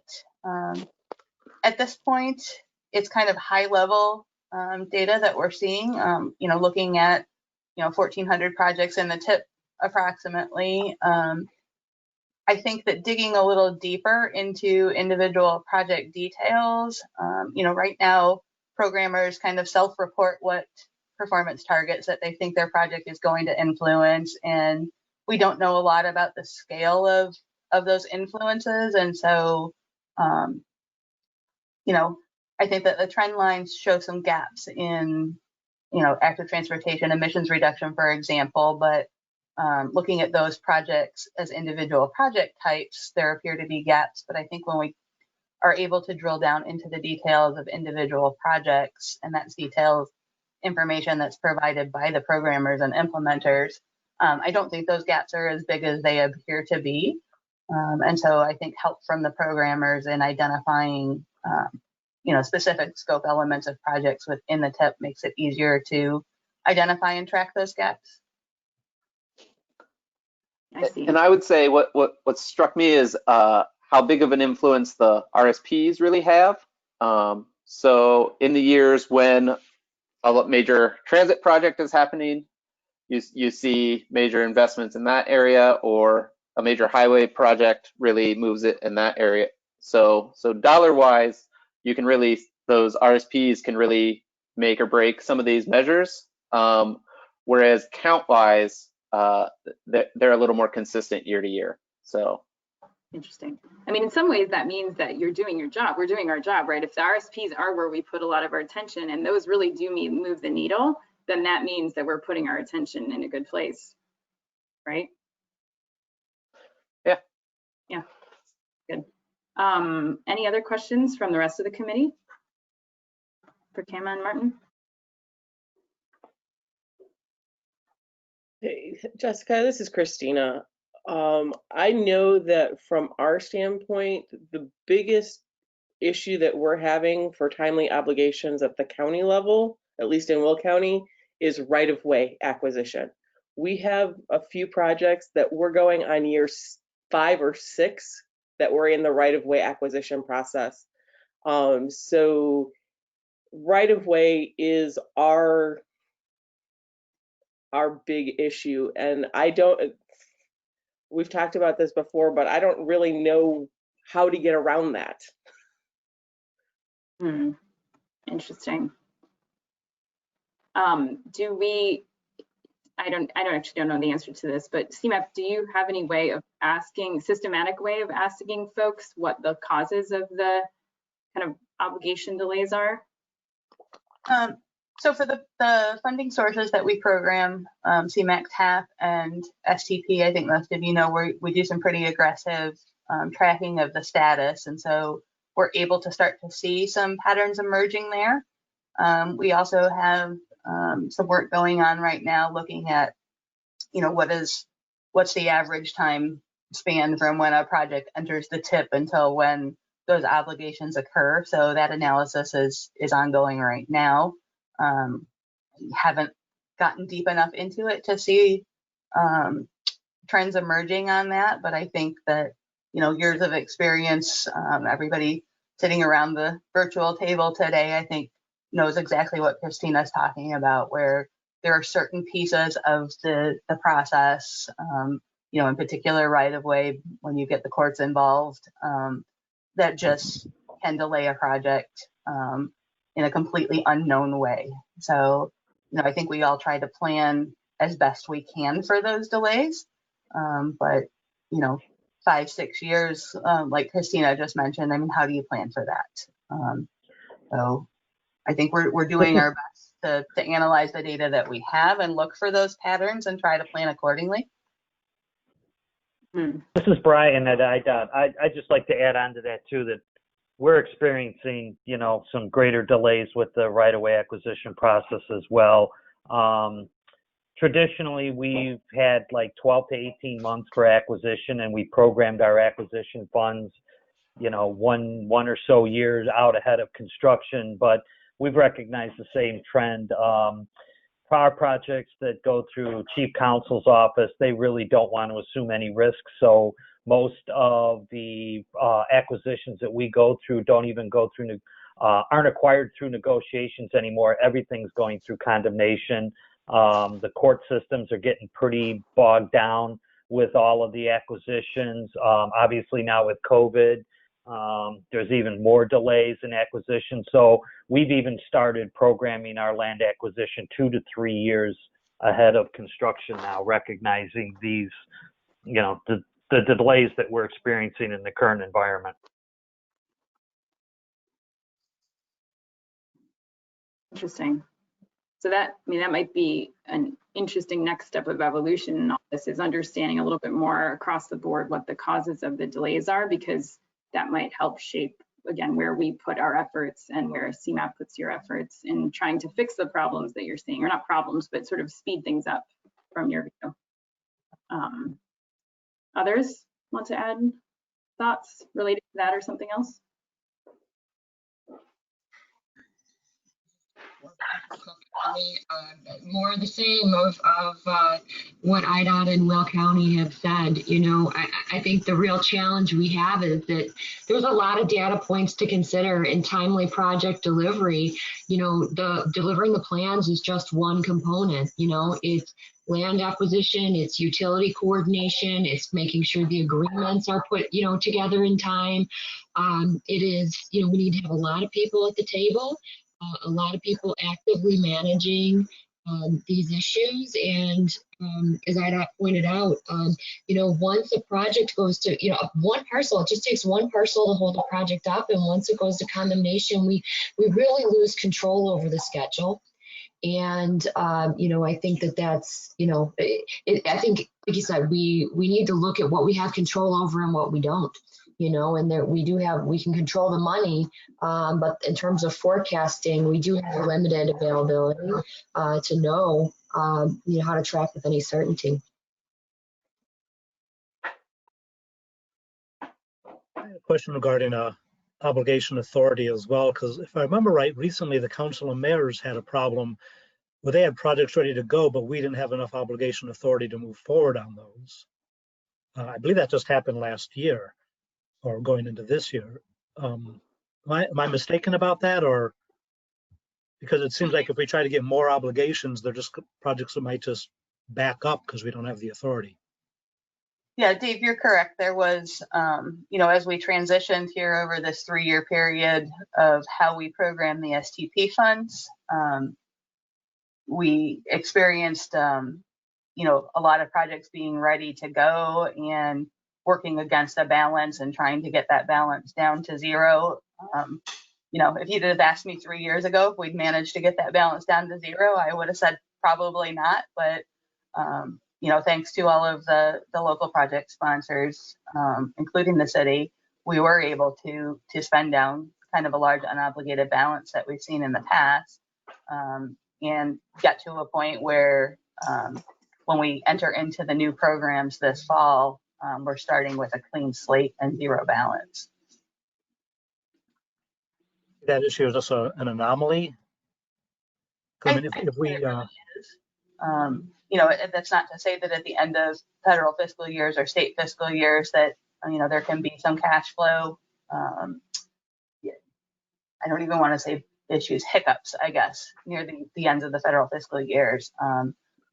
at this point, it's kind of high level data that we're seeing, looking at, 1,400 projects in the TIP approximately. I think that digging a little deeper into individual project details, right now, programmers kind of self-report what performance targets that they think their project is going to influence, and we don't know a lot about the scale of those influences. And so, I think that the trend lines show some gaps in, active transportation emissions reduction, for example, but looking at those projects as individual project types, there appear to be gaps. But I think when we are able to drill down into the details of individual projects, and that's detailed information that's provided by the programmers and implementers, I don't think those gaps are as big as they appear to be. And so I think help from the programmers in identifying, specific scope elements of projects within the TIP makes it easier to identify and track those gaps. I see. And I would say what struck me is how big of an influence the RSPs really have. So in the years when a major transit project is happening, you see major investments in that area, or a major highway project really moves it in that area. So dollar wise, you can really, those RSPs can really make or break some of these measures. Whereas count wise, they're a little more consistent year to year. So interesting. I mean, in some ways that means that you're doing your job. We're doing our job, right? If the RSPs are where we put a lot of our attention, and those really do move the needle, then that means that we're putting our attention in a good place, right? Yeah. Yeah, good. Any other questions from the rest of the committee for Camo and Martin? Hey, Jessica, this is Christina. I know that from our standpoint, the biggest issue that we're having for timely obligations at the county level, at least in Will County, is right-of-way acquisition. We have a few projects that we're going on years 5 or 6 that we're in the right-of-way acquisition process. So right-of-way is our big issue, and we've talked about this before, but I don't really know how to get around that. Interesting. I don't actually know the answer to this, but CMAP, do you have any way of systematic way of asking folks what the causes of the kind of obligation delays are? So for the funding sources that we program, CMAC, TAP, and STP, I think most of you know, we do some pretty aggressive tracking of the status. And so we're able to start to see some patterns emerging there. We also have some work going on right now looking at, what's the average time span from when a project enters the TIP until when those obligations occur. So that analysis is ongoing right now. Haven't gotten deep enough into it to see trends emerging on that, but I think that years of experience, everybody sitting around the virtual table today, I think knows exactly what Christina's talking about, where there are certain pieces of the process, in particular right of way when you get the courts involved, that just can delay a project in a completely unknown way. So, I think we all try to plan as best we can for those delays. But, 5-6 years, like Christina just mentioned, I mean, how do you plan for that? So I think we're doing our best to analyze the data that we have and look for those patterns and try to plan accordingly. This is Brian at IDOT. I'd just like to add on to that too, that we're experiencing, some greater delays with the right-of-way acquisition process as well. Traditionally, we've had like 12 to 18 months for acquisition, and we programmed our acquisition funds, one or so years out ahead of construction. But we've recognized the same trend. Our projects that go through Chief Counsel's office, they really don't want to assume any risk. So most of the acquisitions that we go through don't even go through, aren't acquired through negotiations anymore. Everything's going through condemnation. The court systems are getting pretty bogged down with all of the acquisitions. Obviously now with COVID, there's even more delays in acquisition. So we've even started programming our land acquisition 2 to 3 years ahead of construction now, recognizing these, the delays that we're experiencing in the current environment. Interesting. So that might be an interesting next step of evolution in all this, is understanding a little bit more across the board what the causes of the delays are, because that might help shape, again, where we put our efforts and where CMAP puts your efforts in trying to fix the problems that you're seeing, or not problems, but sort of speed things up from your view. Others want to add thoughts related to that or something else? More the same of what IDOT and Will County have said. I think the real challenge we have is that there's a lot of data points to consider in timely project delivery. The delivering the plans is just one component. It's land acquisition, it's utility coordination, it's making sure the agreements are put, together in time. It is, we need to have a lot of people at the table. A lot of people actively managing these issues, and as IDOT pointed out, once a project goes to, one parcel, it just takes one parcel to hold a project up, and once it goes to condemnation, we really lose control over the schedule. And I think that's, I think, like you said, we need to look at what we have control over and what we don't. And there we can control the money, but in terms of forecasting, we do have limited availability to know, how to track with any certainty. I have a question regarding obligation authority as well, because if I remember right, recently the Council of Mayors had a problem where they had projects ready to go, but we didn't have enough obligation authority to move forward on those. I believe that just happened last year, or going into this year. Am I mistaken about that? Or because it seems like if we try to get more obligations, they're just projects that might just back up because we don't have the authority. Yeah, Dave, you're correct. There was, as we transitioned here over this 3-year period of how we program the STP funds, we experienced, a lot of projects being ready to go and working against a balance and trying to get that balance down to zero. If you'd have asked me 3 years ago if we'd managed to get that balance down to zero, I would have said probably not. But, thanks to all of the local project sponsors, including the city, we were able to spend down kind of a large unobligated balance that we've seen in the past, and get to a point where when we enter into the new programs this fall, we're starting with a clean slate and zero balance. That issue is just an anomaly. I mean, if we, that's not to say that at the end of federal fiscal years or state fiscal years that, there can be some cash flow. I don't even want to say issues, hiccups, I guess, near the ends of the federal fiscal years.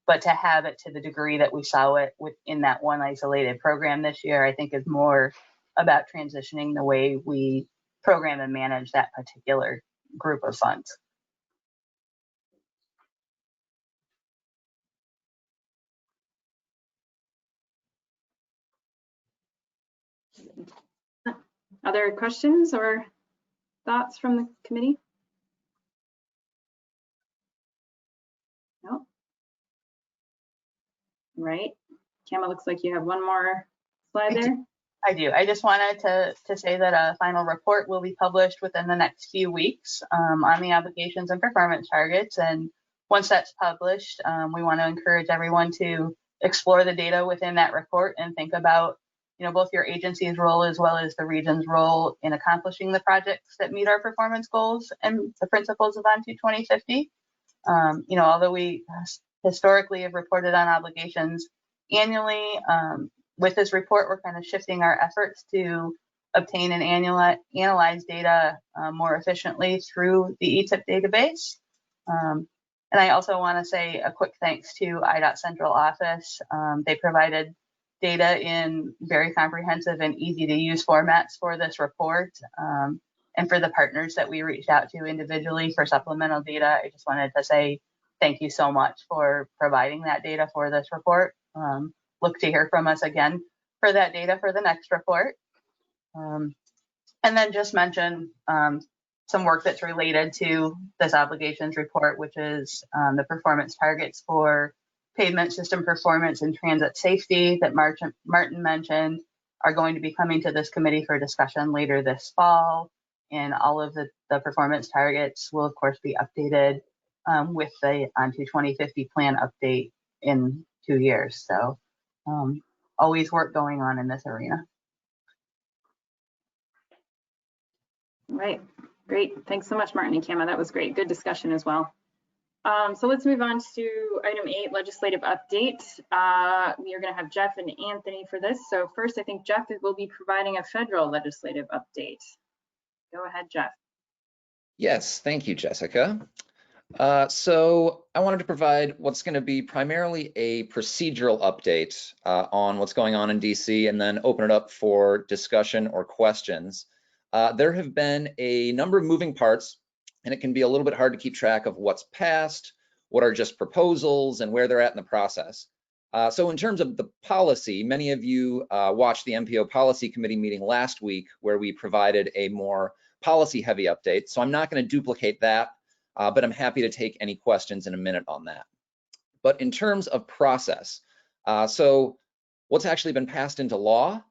But to have it to the degree that we saw it within that one isolated program this year, I think is more about transitioning the way we program and manage that particular group of funds. Other questions or thoughts from the committee? No. Right. Kama, looks like you have one more slide there. I do. I just wanted to say that a final report will be published within the next few weeks on the obligations and performance targets. And once that's published, we want to encourage everyone to explore the data within that report and think about, both your agency's role as well as the region's role in accomplishing the projects that meet our performance goals and the principles of On to 2050. Although we historically have reported on obligations annually, with this report, we're kind of shifting our efforts to obtain and analyze data more efficiently through the ETIP database. And I also want to say a quick thanks to IDOT Central Office. They provided data in very comprehensive and easy to use formats for this report. And for the partners that we reached out to individually for supplemental data, I just wanted to say thank you so much for providing that data for this report. Look to hear from us again for that data for the next report. And then just mention some work that's related to this obligations report, which is the performance targets for pavement system performance and transit safety that Martin mentioned are going to be coming to this committee for discussion later this fall. And all of the performance targets will, of course, be updated with the On to 2050 plan update in 2 years. So always work going on in this arena. Right, great. Thanks so much, Martin and Kama. That was great. Good discussion as well. So let's move on to item 8, legislative update. We are going to have Jeff and Anthony for this. So first, I think Jeff will be providing a federal legislative update. Go ahead, Jeff. Yes, thank you, Jessica. So I wanted to provide what's going to be primarily a procedural update on what's going on in DC, and then open it up for discussion or questions. There have been a number of moving parts, and it can be a little bit hard to keep track of what's passed, what are just proposals, and where they're at in the process. So in terms of the policy, many of you watched the MPO Policy Committee meeting last week, where we provided a more policy-heavy update. So I'm not going to duplicate that. But I'm happy to take any questions in a minute on that. But in terms of process, so what's actually been passed into law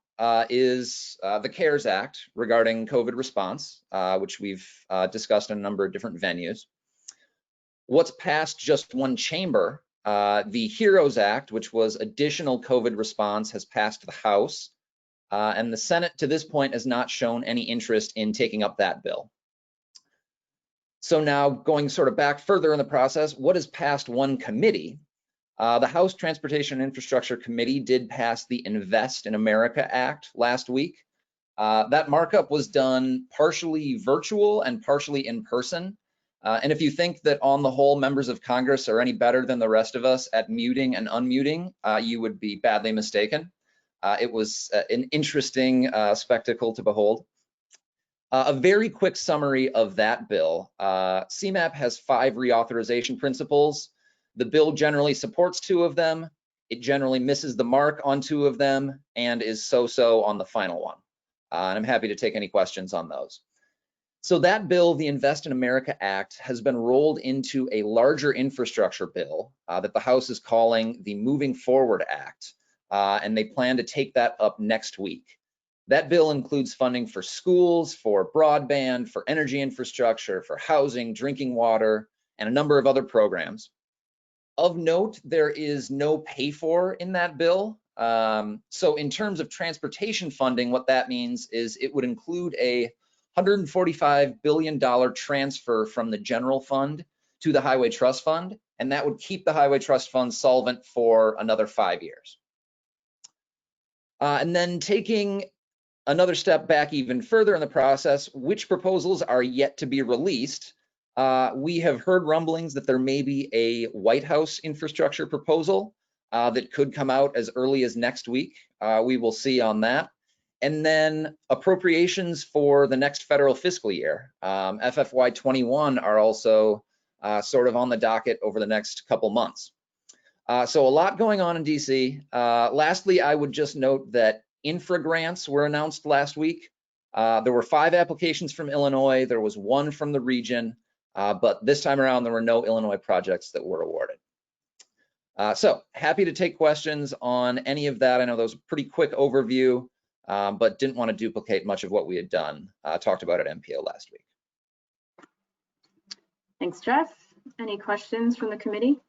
is the CARES Act regarding COVID response, which we've discussed in a number of different venues. What's passed just one chamber, the HEROES Act, which was additional COVID response, has passed the House. And the Senate to this point has not shown any interest in taking up that bill. So now going sort of back further in the process, what has passed one committee? The House Transportation and Infrastructure Committee did pass the Invest in America Act last week. That markup was done partially virtual and partially in person. And if you think that on the whole members of Congress are any better than the rest of us at muting and unmuting, you would be badly mistaken. It was an interesting spectacle to behold. A very quick summary of that bill. CMAP has 5 reauthorization principles. The bill generally supports 2 of them. It generally misses the mark on 2 of them and is so-so on the final one. And I'm happy to take any questions on those. So that bill, the Invest in America Act, has been rolled into a larger infrastructure bill that the House is calling the Moving Forward Act. And they plan to take that up next week. That bill includes funding for schools, for broadband, for energy infrastructure, for housing, drinking water, and a number of other programs. Of note, there is no pay for in that bill. So in terms of transportation funding, what that means is it would include a $145 billion transfer from the general fund to the Highway Trust Fund, and that would keep the Highway Trust Fund solvent for another 5 years. And then taking another step back even further in the process, which proposals are yet to be released? We have heard rumblings that there may be a White House infrastructure proposal that could come out as early as next week. We will see on that. And then appropriations for the next federal fiscal year. FFY21 are also sort of on the docket over the next couple months. So a lot going on in DC. Lastly, I would just note that infra grants were announced last week. There were 5 applications from Illinois. There was 1 from the region, but this time around there were no Illinois projects that were awarded. So happy to take questions on any of that. I know that was a pretty quick overview, but didn't want to duplicate much of what we had done. Talked about at MPO last week. Thanks, Jeff. Any questions from the committee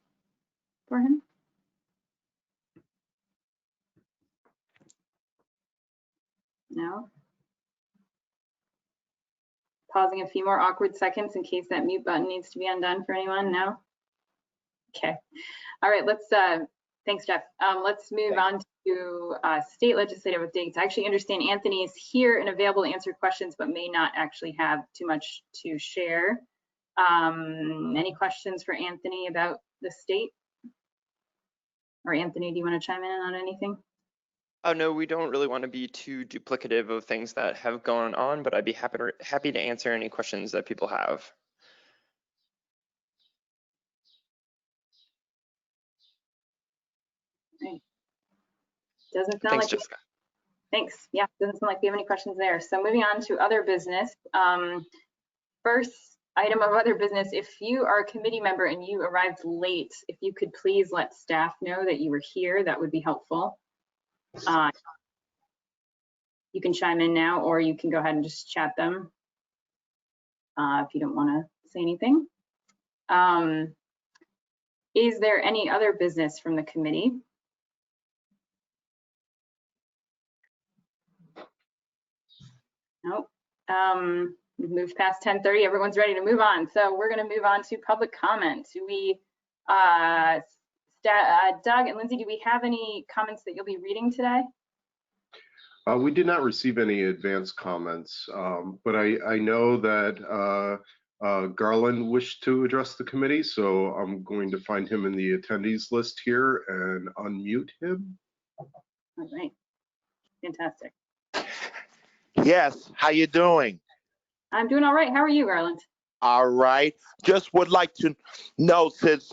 for him? No? Pausing a few more awkward seconds in case that mute button needs to be undone for anyone. No? Okay. All right, let's, thanks, Jeff. Let's move on to state legislative updates. I actually understand Anthony is here and available to answer questions, but may not actually have too much to share. Any questions for Anthony about the state? Or Anthony, do you want to chime in on anything? Oh, no, we don't really want to be too duplicative of things that have gone on, but I'd be happy to answer any questions that people have. Right. Doesn't sound Thanks, like Jessica. Thanks. Yeah, doesn't sound like we have any questions there. So moving on to other business. First item of other business, if you are a committee member and you arrived late, if you could please let staff know that you were here, that would be helpful. You can chime in now, or you can go ahead and just chat them if you don't want to say anything. Is there any other business from the committee? Nope. We've moved past 10:30. Everyone's ready to move on. So we're going to move on to public comment. Do we, Doug and Lindsay, do we have any comments that you'll be reading today? We did not receive any advance comments, but I know that Garland wished to address the committee, so I'm going to find him in the attendees list here and unmute him. All right. Fantastic. Yes, how you doing? I'm doing all right. How are you, Garland? All right. Just would like to know, since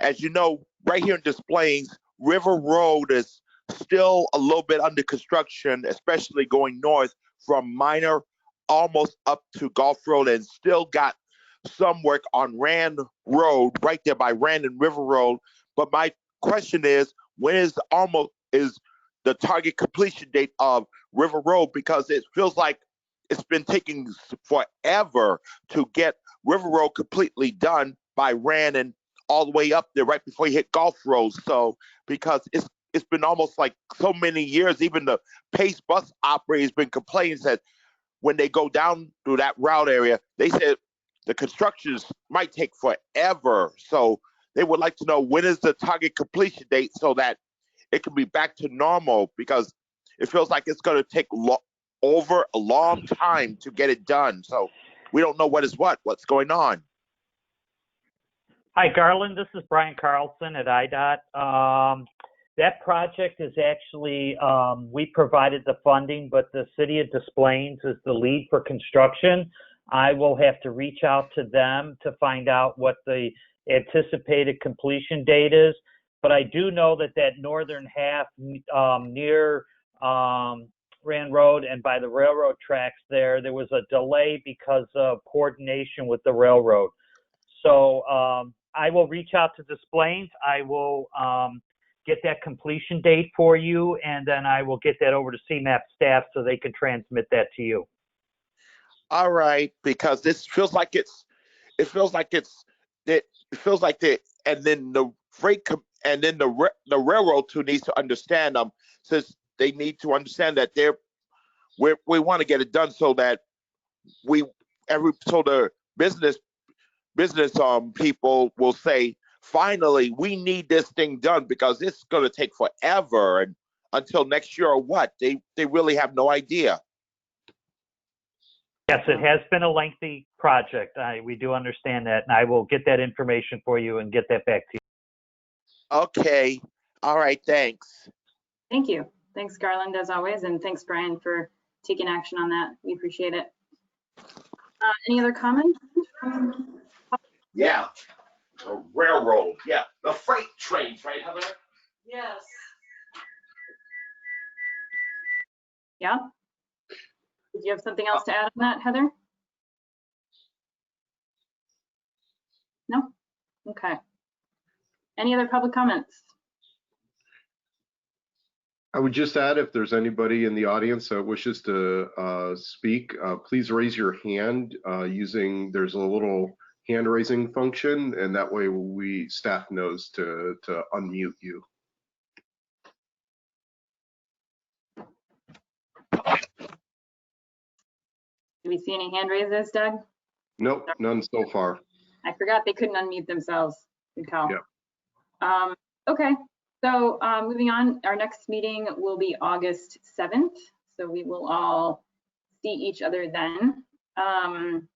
as you know, right here in Des Plaines, River Road is still a little bit under construction, especially going north from Minor almost up to Gulf Road, and still got some work on Rand Road, right there by Rand and River Road. But my question is, when is the target completion date of River Road? Because it feels like it's been taking forever to get River Road completely done by Rand and all the way up there right before you hit Gulf Road. So because it's been almost like so many years, even the Pace bus operator has been complaining that when they go down through that route area, they said the constructions might take forever. So they would like to know, when is the target completion date so that it can be back to normal, because it feels like it's going to take over a long time to get it done. So we don't know what's going on. Hi, Garland. This is Brian Carlson at IDOT. That project is actually, we provided the funding, but the city of Des Plaines is the lead for construction. I will have to reach out to them to find out what the anticipated completion date is. But I do know that that northern half near Rand Road and by the railroad tracks there was a delay because of coordination with the railroad. So I will reach out to Des Plaines. I will get that completion date for you, and then I will get that over to CMAP staff so they can transmit that to you. All right, because this feels like and then the freight and then the railroad too needs to understand since they need to understand that we want to get it done so that the business people will say, finally, we need this thing done, because it's going to take forever and until next year or what. They really have no idea. Yes, it has been a lengthy project. We do understand that, and I will get that information for you and get that back to you. Okay. All right. Thanks. Thank you. Thanks, Garland, as always, and thanks, Brian, for taking action on that. We appreciate it. Any other comments? Yeah. The railroad. Yeah. The freight trains, right, Heather? Yes. Yeah. you have something else to add on that, Heather? No? Okay. Any other public comments? I would just add, if there's anybody in the audience that wishes to speak, please raise your hand there's a little hand raising function, and that way staff knows to unmute you. Do we see any hand raises, Doug? Nope, none so far. I forgot they couldn't unmute themselves. Good call. Yeah. Okay, so moving on, our next meeting will be August 7th. So we will all see each other then. Item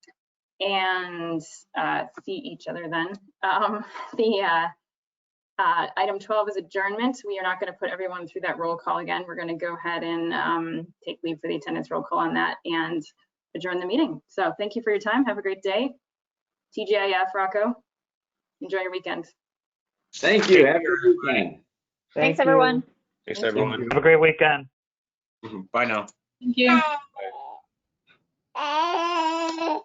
12 is adjournment. We are not going to put everyone through that roll call again. We're going to go ahead and take leave for the attendance roll call on that and adjourn the meeting. So thank you for your time. Have a great day. TGIF, Rocco. Enjoy your weekend. Thank you. Have a good weekend. Thanks, everyone. Thanks, everyone. Have a great weekend. Bye now. Thank you. Ah.